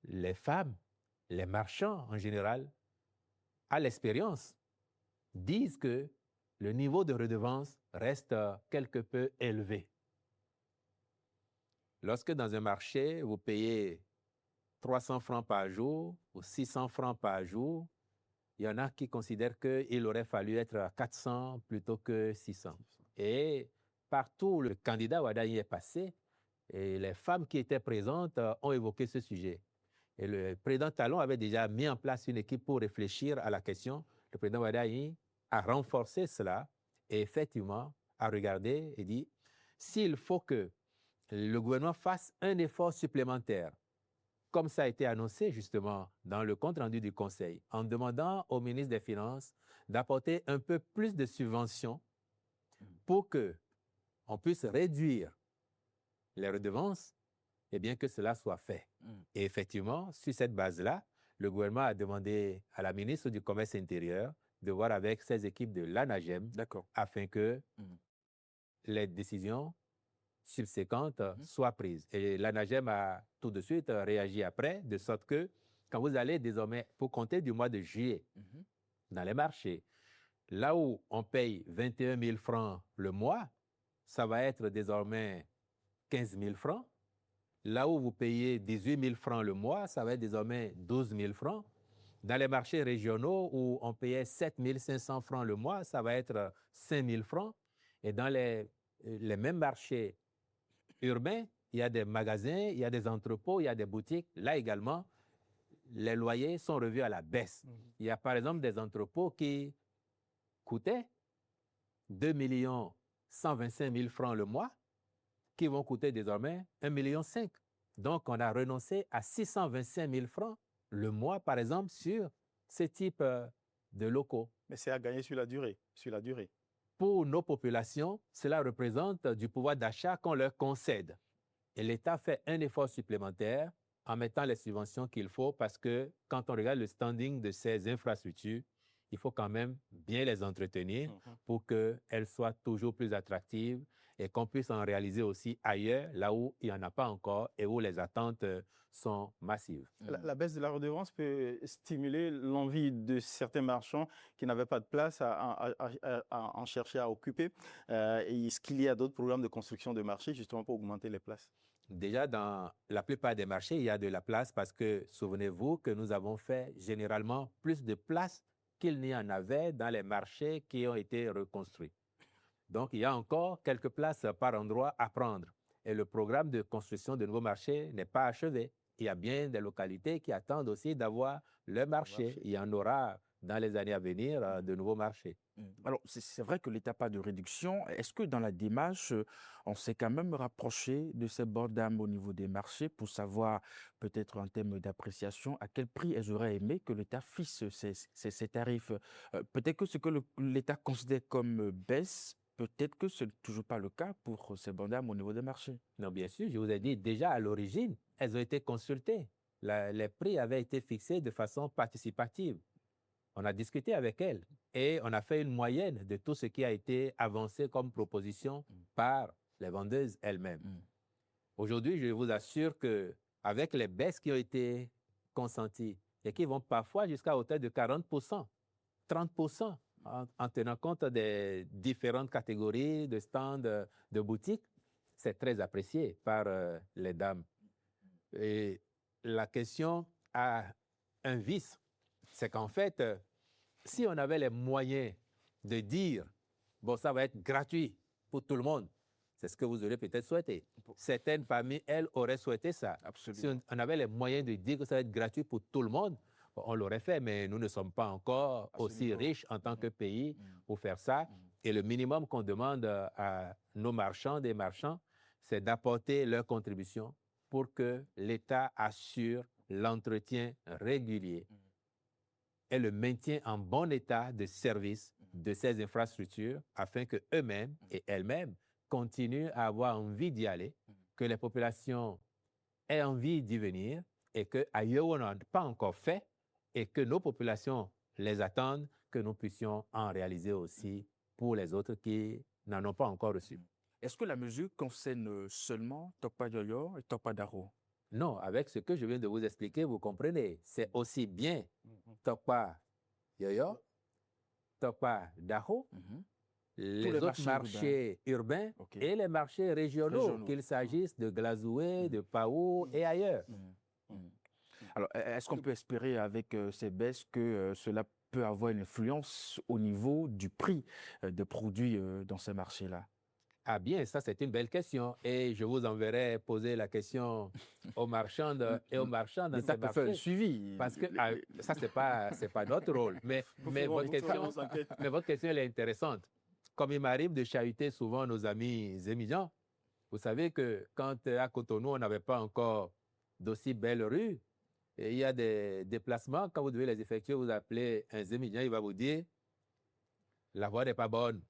Speaker 2: les femmes, les marchands en général, à l'expérience, disent que le niveau de redevance reste quelque peu élevé. Lorsque dans un marché, vous payez 300 francs par jour ou 600 francs par jour, il y en a qui considèrent qu'il aurait fallu être à 400 plutôt que 600. Et partout où le candidat Wadayi est passé, et les femmes qui étaient présentes ont évoqué ce sujet. Et le président Talon avait déjà mis en place une équipe pour réfléchir à la question. Le président Wadayi a renforcé cela et effectivement a regardé et dit s'il faut que le gouvernement fasse un effort supplémentaire, comme ça a été annoncé justement dans le compte-rendu du Conseil, en demandant au ministre des Finances d'apporter un peu plus de subventions pour qu'on puisse réduire les redevances, et bien que cela soit fait. Et effectivement, sur cette base-là, le gouvernement a demandé à la ministre du Commerce intérieur de voir avec ses équipes de l'ANAGEM afin que les décisions subséquentes soient prises. Et l'ANAGEM a tout de suite réagi après, de sorte que quand vous allez désormais, pour compter du mois de juillet, dans les marchés, là où on paye 21 000 francs le mois, ça va être désormais 15 000 francs. Là où vous payez 18 000 francs le mois, ça va être désormais 12 000 francs. Dans les marchés régionaux où on payait 7 500 francs le mois, ça va être 5 000 francs. Et dans les mêmes marchés urbains, il y a des magasins, il y a des entrepôts, il y a des boutiques. Là également, les loyers sont revus à la baisse. Il y a par exemple des entrepôts qui coûtaient 2 125 000 francs le mois, qui vont coûter désormais 1,5 million. Donc, on a renoncé à 625 000 francs le mois, par exemple, sur ce type de locaux.
Speaker 1: Mais c'est à gagner sur la durée.
Speaker 2: Pour nos populations, cela représente du pouvoir d'achat qu'on leur concède. Et l'État fait un effort supplémentaire en mettant les subventions qu'il faut parce que quand on regarde le standing de ces infrastructures, il faut quand même bien les entretenir pour qu'elles soient toujours plus attractives et qu'on puisse en réaliser aussi ailleurs, là où il n'y en a pas encore et où les attentes sont massives.
Speaker 1: La baisse de la redevance peut stimuler l'envie de certains marchands qui n'avaient pas de place à en chercher à occuper. Est-ce qu'il y a d'autres programmes de construction de marchés justement pour augmenter les places?
Speaker 2: Déjà, dans la plupart des marchés, il y a de la place parce que, souvenez-vous que nous avons fait généralement plus de places qu'il n'y en avait dans les marchés qui ont été reconstruits. Donc, il y a encore quelques places par endroit à prendre. Et le programme de construction de nouveaux marchés n'est pas achevé. Il y a bien des localités qui attendent aussi d'avoir leur marché. Il y en aura dans les années à venir de nouveaux marchés.
Speaker 3: Alors, c'est vrai que l'État n'a pas de réduction. Est-ce que dans la démarche, on s'est quand même rapproché de ces bords d'âme au niveau des marchés pour savoir, peut-être en termes d'appréciation, à quel prix elles auraient aimé que l'État fixe ces tarifs? Peut-être que ce que l'État considère comme baisse, peut-être que ce n'est toujours pas le cas pour ces bords d'âme au niveau des marchés.
Speaker 2: Non, bien sûr, je vous ai dit, déjà à l'origine, elles ont été consultées. Les prix avaient été fixés de façon participative. On a discuté avec elles et on a fait une moyenne de tout ce qui a été avancé comme proposition par les vendeuses elles-mêmes. Aujourd'hui, je vous assure qu'avec les baisses qui ont été consentis et qui vont parfois jusqu'à hauteur de 40%, 30%, en tenant compte des différentes catégories de stands de boutiques. C'est très apprécié par les dames. Et la question a un vice, c'est qu'en fait, si on avait les moyens de dire, bon, ça va être gratuit pour tout le monde, c'est ce que vous aurez peut-être souhaité. Certaines familles, elles, auraient souhaité ça.
Speaker 3: Absolument.
Speaker 2: Si on avait les moyens de dire que ça va être gratuit pour tout le monde, bon, on l'aurait fait, mais nous ne sommes pas encore aussi riches en tant que pays pour faire ça. Et le minimum qu'on demande à nos marchands, des marchands, c'est d'apporter leur contribution pour que l'État assure l'entretien régulier et le maintien en bon état de service de ces infrastructures afin que eux-mêmes et elles-mêmes continuent à avoir envie d'y aller, que les populations aient envie d'y venir et qu'ailleurs on n'a pas encore fait et que nos populations les attendent, que nous puissions en réaliser aussi pour les autres qui n'en ont pas encore reçu.
Speaker 3: Est-ce que la mesure concerne seulement Tokpa Yoyo et Tokpa Daro?
Speaker 2: Non, avec ce que je viens de vous expliquer, vous comprenez, c'est aussi bien Tokpa Yoyo, Tokpa Daro, les autres marchés urbains et les marchés régionaux, qu'il s'agisse de Glazoué, de Pao et ailleurs.
Speaker 3: Alors, est-ce qu'on peut espérer avec ces baisses que cela peut avoir une influence au niveau du prix de produits dans ces marchés-là?
Speaker 2: Ah bien, ça c'est une belle question et je vous enverrai poser la question aux marchands et aux marchands dans ces marchés.
Speaker 3: Fait un suivi.
Speaker 2: Parce que ça c'est pas notre rôle, mais votre question elle est intéressante. Comme il m'arrive de chahuter souvent nos amis émigrants, vous savez que quand à Cotonou on n'avait pas encore d'aussi belles rues, et il y a des déplacements, quand vous devez les effectuer, vous appelez un émigrant, il va vous dire la voie n'est pas bonne.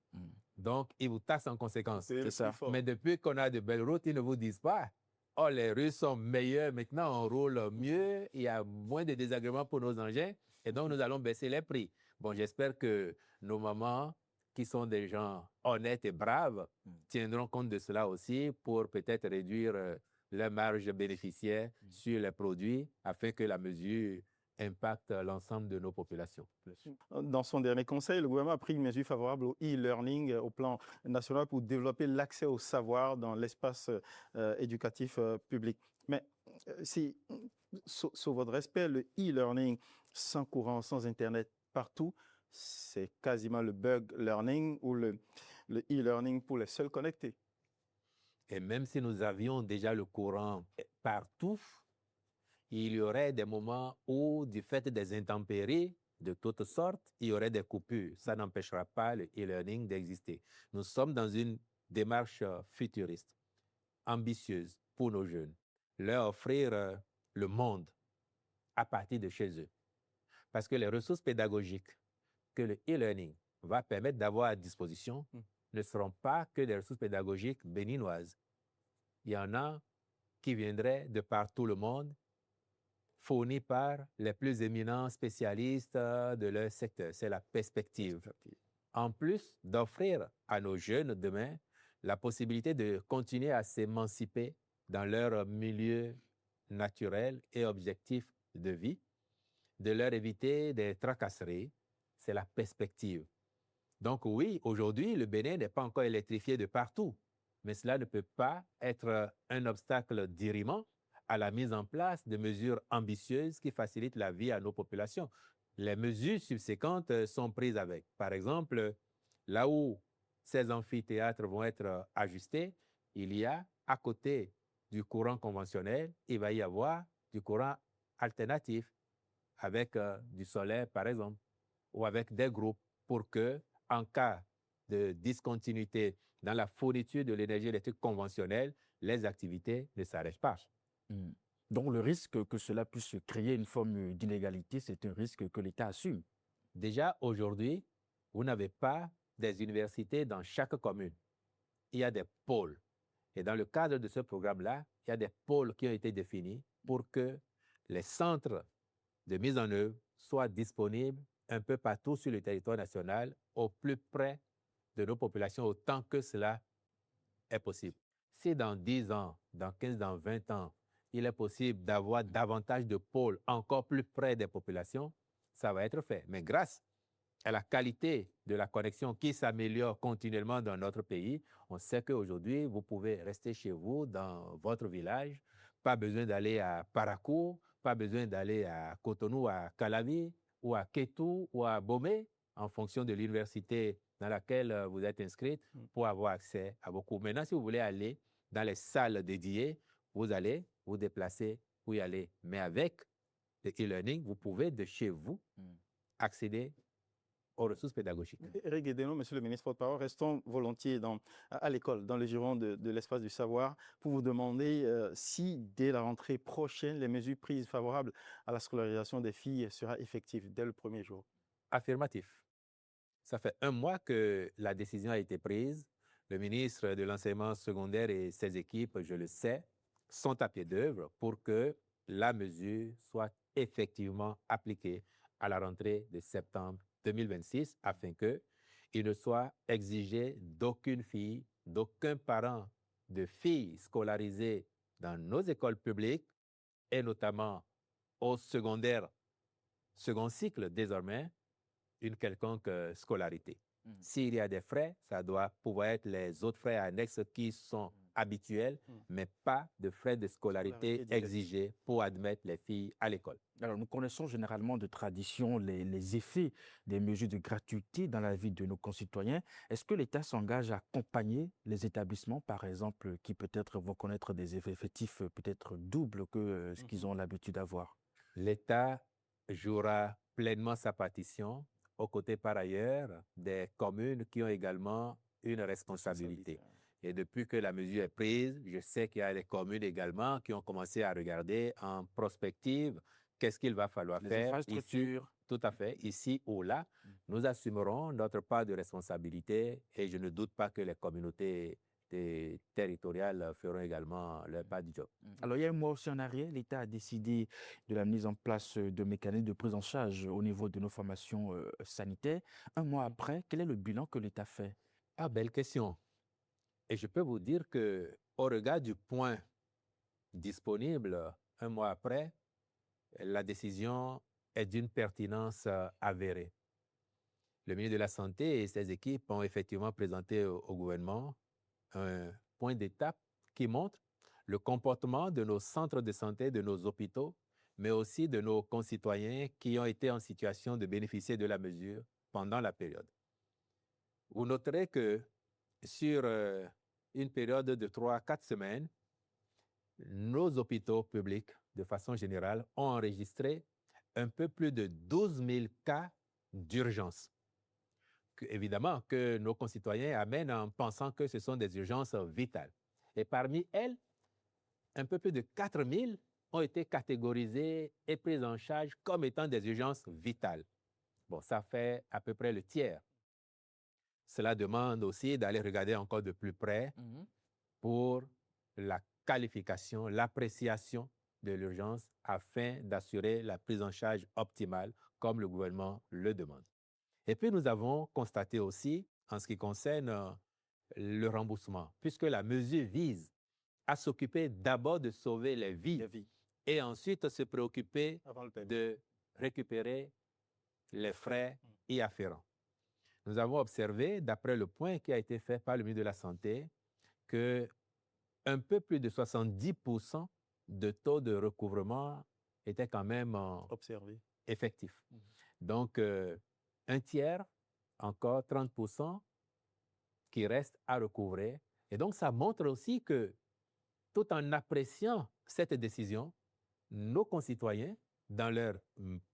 Speaker 2: Donc, ils vous taxent en conséquence.
Speaker 3: C'est ça.
Speaker 2: Mais depuis qu'on a de belles routes, ils ne vous disent pas « Oh, les rues sont meilleures, maintenant on roule mieux, il y a moins de désagréments pour nos engins, et donc nous allons baisser les prix. » Bon, j'espère que nos mamans, qui sont des gens honnêtes et braves, tiendront compte de cela aussi pour peut-être réduire leur marge bénéficiaire sur les produits afin que la mesure impacte l'ensemble de nos populations.
Speaker 1: Dans son dernier conseil, le gouvernement a pris une mesure favorable au e-learning au plan national pour développer l'accès au savoir dans l'espace éducatif public. Mais si, sous votre respect, le e-learning sans courant, sans Internet partout, c'est quasiment le bug learning ou le e-learning pour les seuls connectés.
Speaker 2: Et même si nous avions déjà le courant partout, il y aurait des moments où, du fait des intempéries de toutes sortes, il y aurait des coupures. Ça n'empêchera pas le e-learning d'exister. Nous sommes dans une démarche futuriste, ambitieuse pour nos jeunes, leur offrir le monde à partir de chez eux. Parce que les ressources pédagogiques que le e-learning va permettre d'avoir à disposition ne seront pas que des ressources pédagogiques béninoises. Il y en a qui viendraient de partout le monde, fournis par les plus éminents spécialistes de leur secteur. C'est la perspective. En plus d'offrir à nos jeunes demain la possibilité de continuer à s'émanciper dans leur milieu naturel et objectif de vie, de leur éviter des tracasseries, c'est la perspective. Donc oui, aujourd'hui, le Bénin n'est pas encore électrifié de partout, mais cela ne peut pas être un obstacle dirimant à la mise en place de mesures ambitieuses qui facilitent la vie à nos populations. Les mesures subséquentes sont prises avec. Par exemple, là où ces amphithéâtres vont être ajustés, il y a, à côté du courant conventionnel, il va y avoir du courant alternatif, avec du solaire, par exemple, ou avec des groupes, pour que, en cas de discontinuité dans la fourniture de l'énergie électrique conventionnelle, les activités ne s'arrêtent pas.
Speaker 3: Donc, le risque que cela puisse créer une forme d'inégalité, c'est un risque que l'État assume.
Speaker 2: Déjà, aujourd'hui, vous n'avez pas des universités dans chaque commune. Il y a des pôles. Et dans le cadre de ce programme-là, il y a des pôles qui ont été définis pour que les centres de mise en œuvre soient disponibles un peu partout sur le territoire national, au plus près de nos populations, autant que cela est possible. Si dans 10 ans, dans 15, dans 20 ans, il est possible d'avoir davantage de pôles encore plus près des populations, ça va être fait. Mais grâce à la qualité de la connexion qui s'améliore continuellement dans notre pays, on sait qu'aujourd'hui, vous pouvez rester chez vous, dans votre village, pas besoin d'aller à Parakou, pas besoin d'aller à Cotonou, à Calavi, ou à Kétou, ou à Bomé, en fonction de l'université dans laquelle vous êtes inscrite, pour avoir accès à vos cours. Maintenant, si vous voulez aller dans les salles dédiées, vous allez vous déplacer pour y aller. Mais avec le e-learning, vous pouvez de chez vous accéder aux ressources pédagogiques.
Speaker 1: Éric Guédeno, monsieur le ministre porte-parole, restons volontiers à l'école, dans le giron de l'espace du savoir, pour vous demander si, dès la rentrée prochaine, les mesures prises favorables à la scolarisation des filles sera effectives dès le premier jour.
Speaker 2: Affirmatif. Ça fait 1 mois que la décision a été prise. Le ministre de l'enseignement secondaire et ses équipes, je le sais, sont à pied d'œuvre pour que la mesure soit effectivement appliquée à la rentrée de septembre 2026 afin qu'il ne soit exigé d'aucune fille, d'aucun parent de filles scolarisées dans nos écoles publiques et notamment au secondaire, second cycle désormais, une quelconque scolarité. S'il y a des frais, ça doit pouvoir être les autres frais annexes qui sont habituels, mais pas de frais de scolarité exigés pour admettre les filles à l'école.
Speaker 3: Alors, nous connaissons généralement de tradition les effets des mesures de gratuité dans la vie de nos concitoyens. Est-ce que l'État s'engage à accompagner les établissements, par exemple, qui peut-être vont connaître des effets effectifs peut-être doubles que ce qu'ils ont l'habitude d'avoir?
Speaker 2: L'État jouera pleinement sa partition, aux côtés par ailleurs des communes qui ont également une responsabilité. Et depuis que la mesure est prise, je sais qu'il y a des communes également qui ont commencé à regarder en prospective qu'est-ce qu'il va falloir faire.
Speaker 3: Infrastructures.
Speaker 2: Ici, tout à fait, ici ou là, nous assumerons notre part de responsabilité et je ne doute pas que les communautés territoriales feront également leur part du job.
Speaker 3: Alors, il y a un mois aussi en arrière, l'État a décidé de la mise en place de mécanismes de prise en charge au niveau de nos formations sanitaires. 1 mois après, quel est le bilan que l'État fait?
Speaker 2: Ah, belle question. Et je peux vous dire que, au regard du point disponible 1 mois après, la décision est d'une pertinence avérée. Le ministre de la Santé et ses équipes ont effectivement présenté au gouvernement un point d'étape qui montre le comportement de nos centres de santé, de nos hôpitaux, mais aussi de nos concitoyens qui ont été en situation de bénéficier de la mesure pendant la période. Vous noterez que sur une période de 3 à 4 semaines, nos hôpitaux publics, de façon générale, ont enregistré un peu plus de 12 000 cas d'urgence. Évidemment, que nos concitoyens amènent en pensant que ce sont des urgences vitales. Et parmi elles, un peu plus de 4 000 ont été catégorisées et prises en charge comme étant des urgences vitales. Bon, ça fait à peu près le tiers. Cela demande aussi d'aller regarder encore de plus près pour la qualification, l'appréciation de l'urgence afin d'assurer la prise en charge optimale comme le gouvernement le demande. Et puis nous avons constaté aussi, en ce qui concerne le remboursement, puisque la mesure vise à s'occuper d'abord de sauver les vies et ensuite se préoccuper de récupérer les frais y afférents. Nous avons observé, d'après le point qui a été fait par le ministre de la Santé, que un peu plus de 70% de taux de recouvrement était quand même
Speaker 1: observé,
Speaker 2: effectif. Donc, un tiers, encore 30%, qui reste à recouvrer. Et donc, ça montre aussi que, tout en appréciant cette décision, nos concitoyens, dans leur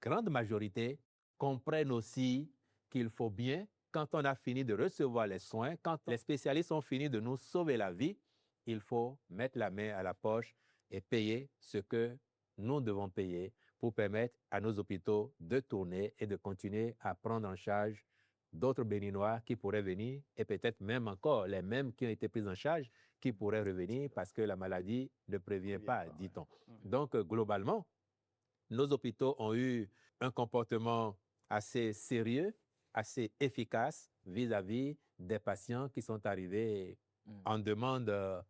Speaker 2: grande majorité, comprennent aussi qu'il faut bien, quand on a fini de recevoir les soins, quand les spécialistes ont fini de nous sauver la vie, il faut mettre la main à la poche et payer ce que nous devons payer pour permettre à nos hôpitaux de tourner et de continuer à prendre en charge d'autres Béninois qui pourraient venir et peut-être même encore les mêmes qui ont été pris en charge qui pourraient revenir parce que la maladie ne prévient pas, dit-on. Donc, globalement, nos hôpitaux ont eu un comportement assez sérieux, assez efficace vis-à-vis des patients qui sont arrivés en demande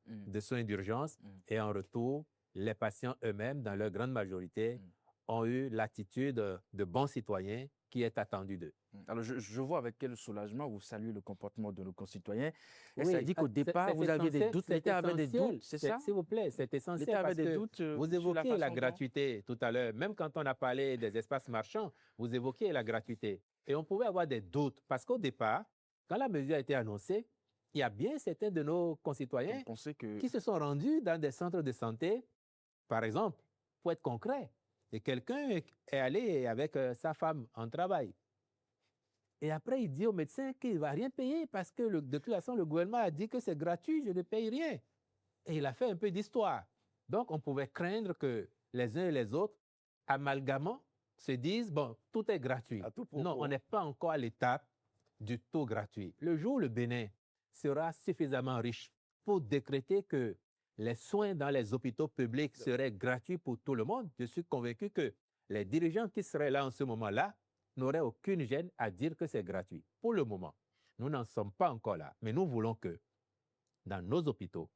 Speaker 2: de soins d'urgence et en retour, les patients eux-mêmes, dans leur grande majorité, ont eu l'attitude de bons citoyens qui est attendue d'eux.
Speaker 3: Alors, je vois avec quel soulagement vous saluez le comportement de nos concitoyens. Et ça
Speaker 2: Oui,
Speaker 3: dit qu'au départ, vous aviez des doutes, l'État avait des doutes, c'est ça?
Speaker 2: S'il vous plaît, c'est essentiel
Speaker 3: L'État avait
Speaker 2: parce
Speaker 3: des
Speaker 2: que
Speaker 3: doutes
Speaker 2: vous
Speaker 3: sur la
Speaker 2: évoquez la
Speaker 3: façon dont...
Speaker 2: gratuité tout à l'heure. Même quand on a parlé des espaces marchands, vous évoquez la gratuité. Et on pouvait avoir des doutes parce qu'au départ, quand la mesure a été annoncée, il y a bien certains de nos concitoyens
Speaker 3: On pensait que...
Speaker 2: qui se sont rendus dans des centres de santé, par exemple, pour être concret. Et quelqu'un est allé avec sa femme en travail. Et après, il dit au médecin qu'il ne va rien payer parce que de toute façon, le gouvernement a dit que c'est gratuit, je ne paye rien. Et il a fait un peu d'histoire. Donc, on pouvait craindre que les uns et les autres, amalgamant, se disent, bon, tout est gratuit. Non, on n'est pas encore à l'étape du tout gratuit. Le jour où le Bénin sera suffisamment riche pour décréter que les soins dans les hôpitaux publics seraient gratuits pour tout le monde, je suis convaincu que les dirigeants qui seraient là en ce moment-là n'auraient aucune gêne à dire que c'est gratuit. Pour le moment, nous n'en sommes pas encore là, mais nous voulons que dans nos hôpitaux,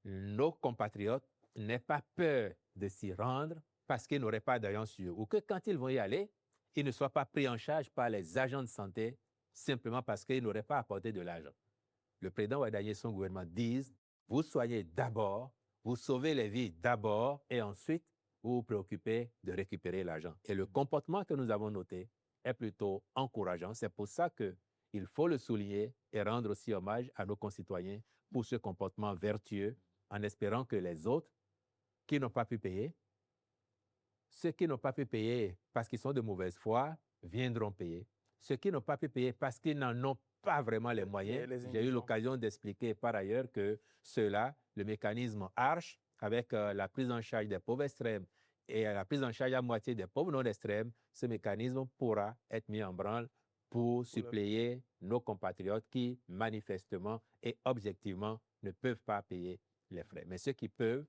Speaker 2: nos compatriotes n'aient pas peur de s'y rendre parce qu'ils n'auraient pas d'argent sur eux, ou que quand ils vont y aller, ils ne soient pas pris en charge par les agents de santé simplement parce qu'ils n'auraient pas apporté de l'argent. Le président Wade et son gouvernement disent, vous soignez d'abord, vous sauvez les vies d'abord, et ensuite, vous vous préoccupez de récupérer l'argent. Et le comportement que nous avons noté est plutôt encourageant. C'est pour ça qu'il faut le souligner et rendre aussi hommage à nos concitoyens pour ce comportement vertueux, en espérant que les autres qui n'ont pas pu payer, ceux qui n'ont pas pu payer parce qu'ils sont de mauvaise foi, viendront payer. Ceux qui n'ont pas pu payer parce qu'ils n'en ont pas vraiment les moyens. J'ai eu l'occasion d'expliquer par ailleurs que ceux-là, le mécanisme ARCHE, avec la prise en charge des pauvres extrêmes et la prise en charge à moitié des pauvres non extrêmes, ce mécanisme pourra être mis en branle pour suppléer nos compatriotes qui, manifestement et objectivement, ne peuvent pas payer les frais. Mais ceux qui peuvent,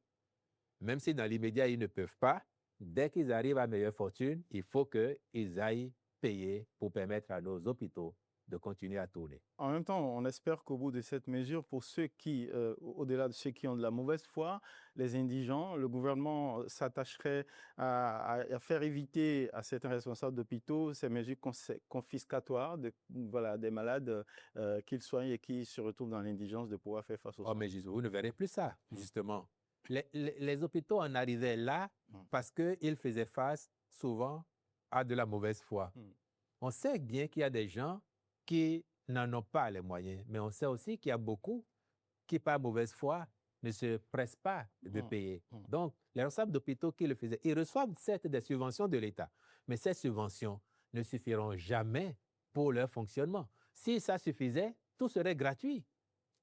Speaker 2: même si dans l'immédiat, ils ne peuvent pas, dès qu'ils arrivent à meilleure fortune, il faut qu'ils aillent payer pour permettre à nos hôpitaux de continuer à tourner.
Speaker 1: En même temps, on espère qu'au bout de cette mesure, pour ceux qui, au-delà de ceux qui ont de la mauvaise foi, les indigents, le gouvernement s'attacherait à faire éviter à certains responsables d'hôpitaux ces mesures confiscatoires voilà, des malades qu'ils soignent et qui se retrouvent dans l'indigence de pouvoir faire face aux soins.
Speaker 2: Mais vous ne verrez plus ça, justement. Les hôpitaux en arrivaient là parce qu'ils faisaient face souvent à de la mauvaise foi. On sait bien qu'il y a des gens qui n'en ont pas les moyens, mais on sait aussi qu'il y a beaucoup qui, par mauvaise foi, ne se pressent pas de payer. Donc, les responsables d'hôpitaux qui le faisaient, ils reçoivent certes des subventions de l'État, mais ces subventions ne suffiront jamais pour leur fonctionnement. Si ça suffisait, tout serait gratuit.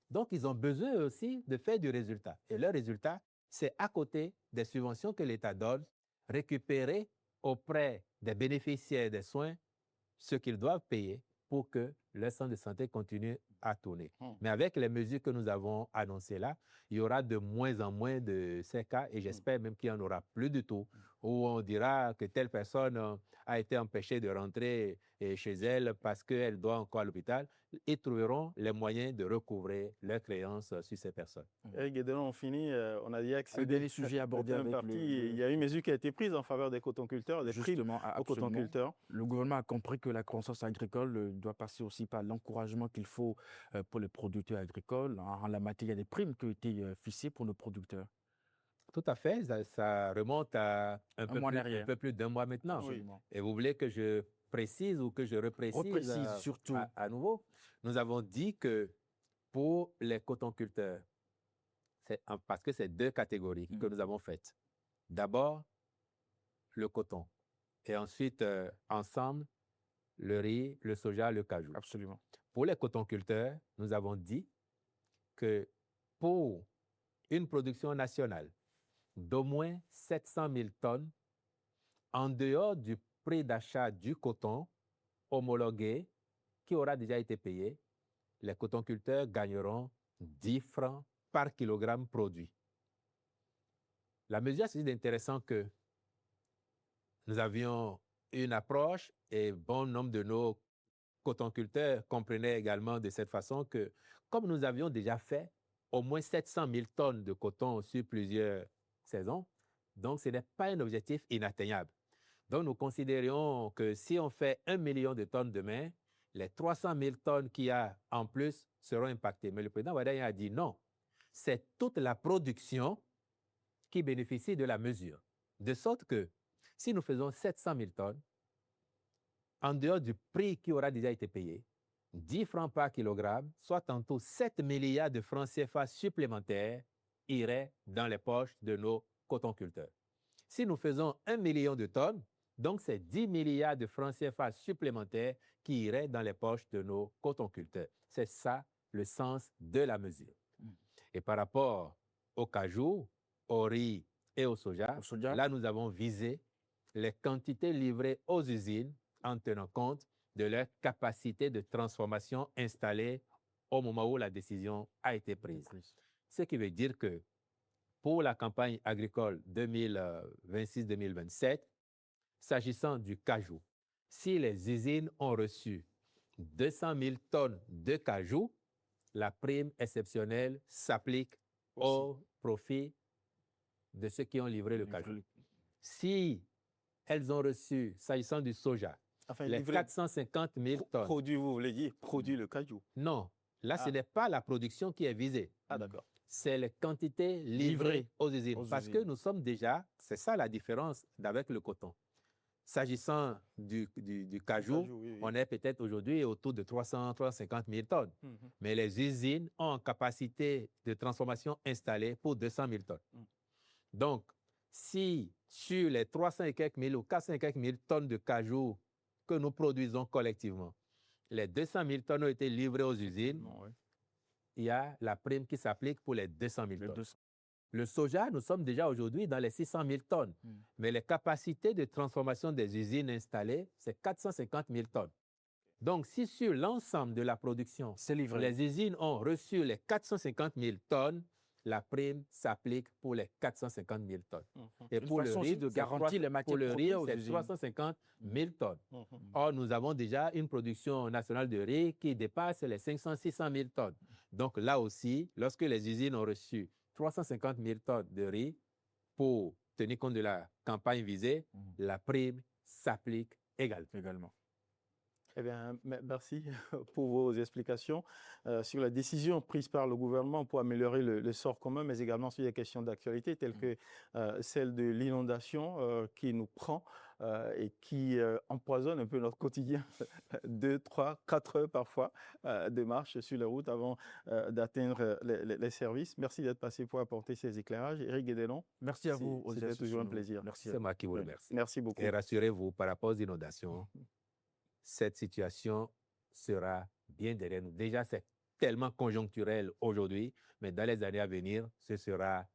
Speaker 2: Donc, ils ont besoin aussi de faire du résultat. Et le résultat, c'est à côté des subventions que l'État donne, récupérer auprès des bénéficiaires des soins ce qu'ils doivent payer pour que leur centre de santé continue à tourner. Mais avec les mesures que nous avons annoncées là, il y aura de moins en moins de ces cas et j'espère même qu'il n'y en aura plus du tout, où on dira que telle personne a été empêchée de rentrer chez elle parce qu'elle doit encore à l'hôpital. Ils trouveront les moyens de recouvrer leurs créances sur ces personnes.
Speaker 1: Eric Guédelon, on finit. On a dit
Speaker 3: un dernier sujet abordé avec
Speaker 1: il y a une mesure qui a été prise en faveur des cotonculteurs, des primes aux cotonculteurs.
Speaker 3: Le gouvernement a compris que la croissance agricole doit passer aussi par l'encouragement qu'il faut pour les producteurs agricoles. En la matière, il y a des primes qui ont été fixées pour nos producteurs.
Speaker 2: Tout à fait, ça remonte à un peu plus d'un mois maintenant.
Speaker 3: Absolument.
Speaker 2: Et vous voulez que je précise ou que je reprécise
Speaker 3: surtout
Speaker 2: à nouveau? Nous avons dit que pour les cotonculteurs, parce que c'est deux catégories que nous avons faites. D'abord, le coton. Et ensuite, ensemble, le riz, le soja, le cajou.
Speaker 3: Absolument.
Speaker 2: Pour les cotonculteurs, nous avons dit que pour une production nationale d'au moins 700 000 tonnes, en dehors du prix d'achat du coton homologué qui aura déjà été payé, les cotonculteurs gagneront 10 francs par kilogramme produit. La mesure, c'est intéressant que nous avions une approche et bon nombre de nos cotonculteurs comprenaient également de cette façon que, comme nous avions déjà fait au moins 700 000 tonnes de coton sur plusieurs saison. Donc, ce n'est pas un objectif inatteignable. Donc, nous considérions que si on fait 1 million de tonnes demain, les 300 000 tonnes qu'il y a en plus seront impactées. Mais le président Wade a dit non. C'est toute la production qui bénéficie de la mesure. De sorte que si nous faisons 700 000 tonnes, en dehors du prix qui aura déjà été payé, 10 francs par kilogramme, soit tantôt 7 milliards de francs CFA supplémentaires iraient dans les poches de nos cotonculteurs. Si nous faisons 1 million de tonnes, donc c'est 10 milliards de francs CFA supplémentaires qui iraient dans les poches de nos cotonculteurs. C'est ça le sens de la mesure. Et par rapport au cajou, au riz et au soja, là nous avons visé les quantités livrées aux usines en tenant compte de leur capacité de transformation installée au moment où la décision a été prise. Ce qui veut dire que pour la campagne agricole 2026-2027, s'agissant du cajou, si les usines ont reçu 200 000 tonnes de cajou, la prime exceptionnelle s'applique au profit de ceux qui ont livré le cajou. Si elles ont reçu, s'agissant du soja, les 450 000 tonnes.
Speaker 1: Produit, vous voulez dire, produit le cajou?
Speaker 2: Non, là, ce n'est pas la production qui est visée.
Speaker 1: Ah, d'accord.
Speaker 2: C'est les quantités livrées aux usines. Parce que nous sommes déjà, c'est ça la différence avec le coton. S'agissant du cajou, oui. On est peut-être aujourd'hui autour de 350 000 tonnes. Mais les usines ont une capacité de transformation installée pour 200 000 tonnes. Donc, si sur les 300 et quelques mille ou 400 et quelques mille tonnes de cajou que nous produisons collectivement, les 200 000 tonnes ont été livrées aux usines, il y a la prime qui s'applique pour les 200 000 tonnes. Le soja, nous sommes déjà aujourd'hui dans les 600 000 tonnes. Mais les capacités de transformation des usines installées, c'est 450 000 tonnes. Donc, si sur l'ensemble de la production, les usines ont reçu les 450 000 tonnes, la prime s'applique pour les 450 000 tonnes. Et pour le riz,
Speaker 3: de garantir les matières
Speaker 2: premières, c'est 350 000 tonnes. Or, nous avons déjà une production nationale de riz qui dépasse les 500-600 000 tonnes. Donc, là aussi, lorsque les usines ont reçu 350 000 tonnes de riz pour tenir compte de la campagne visée, la prime s'applique également.
Speaker 1: Eh bien, merci pour vos explications sur la décision prise par le gouvernement pour améliorer le sort commun, mais également sur les questions d'actualité telles que celle de l'inondation qui nous prend et qui empoisonne un peu notre quotidien. 2, 3, 4 heures parfois de marche sur les routes avant d'atteindre les services. Merci d'être passé pour apporter ces éclairages. Éric Guédelon,
Speaker 3: merci à vous.
Speaker 1: C'était toujours un plaisir.
Speaker 2: C'est moi qui vous remercie.
Speaker 1: Merci beaucoup.
Speaker 2: Et rassurez-vous, par rapport aux inondations, cette situation sera bien derrière nous. Déjà, c'est tellement conjoncturel aujourd'hui, mais dans les années à venir, ce sera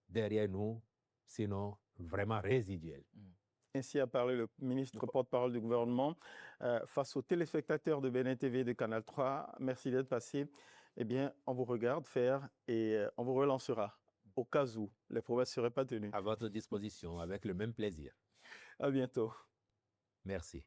Speaker 2: derrière nous, sinon vraiment résiduel.
Speaker 1: Ainsi a parlé le ministre porte-parole du gouvernement face aux téléspectateurs de BNN TV et de Canal 3. Merci d'être passé. Eh bien, on vous regarde faire et on vous relancera au cas où les promesses ne seraient pas tenues.
Speaker 2: À votre disposition, avec le même plaisir.
Speaker 1: À bientôt.
Speaker 2: Merci.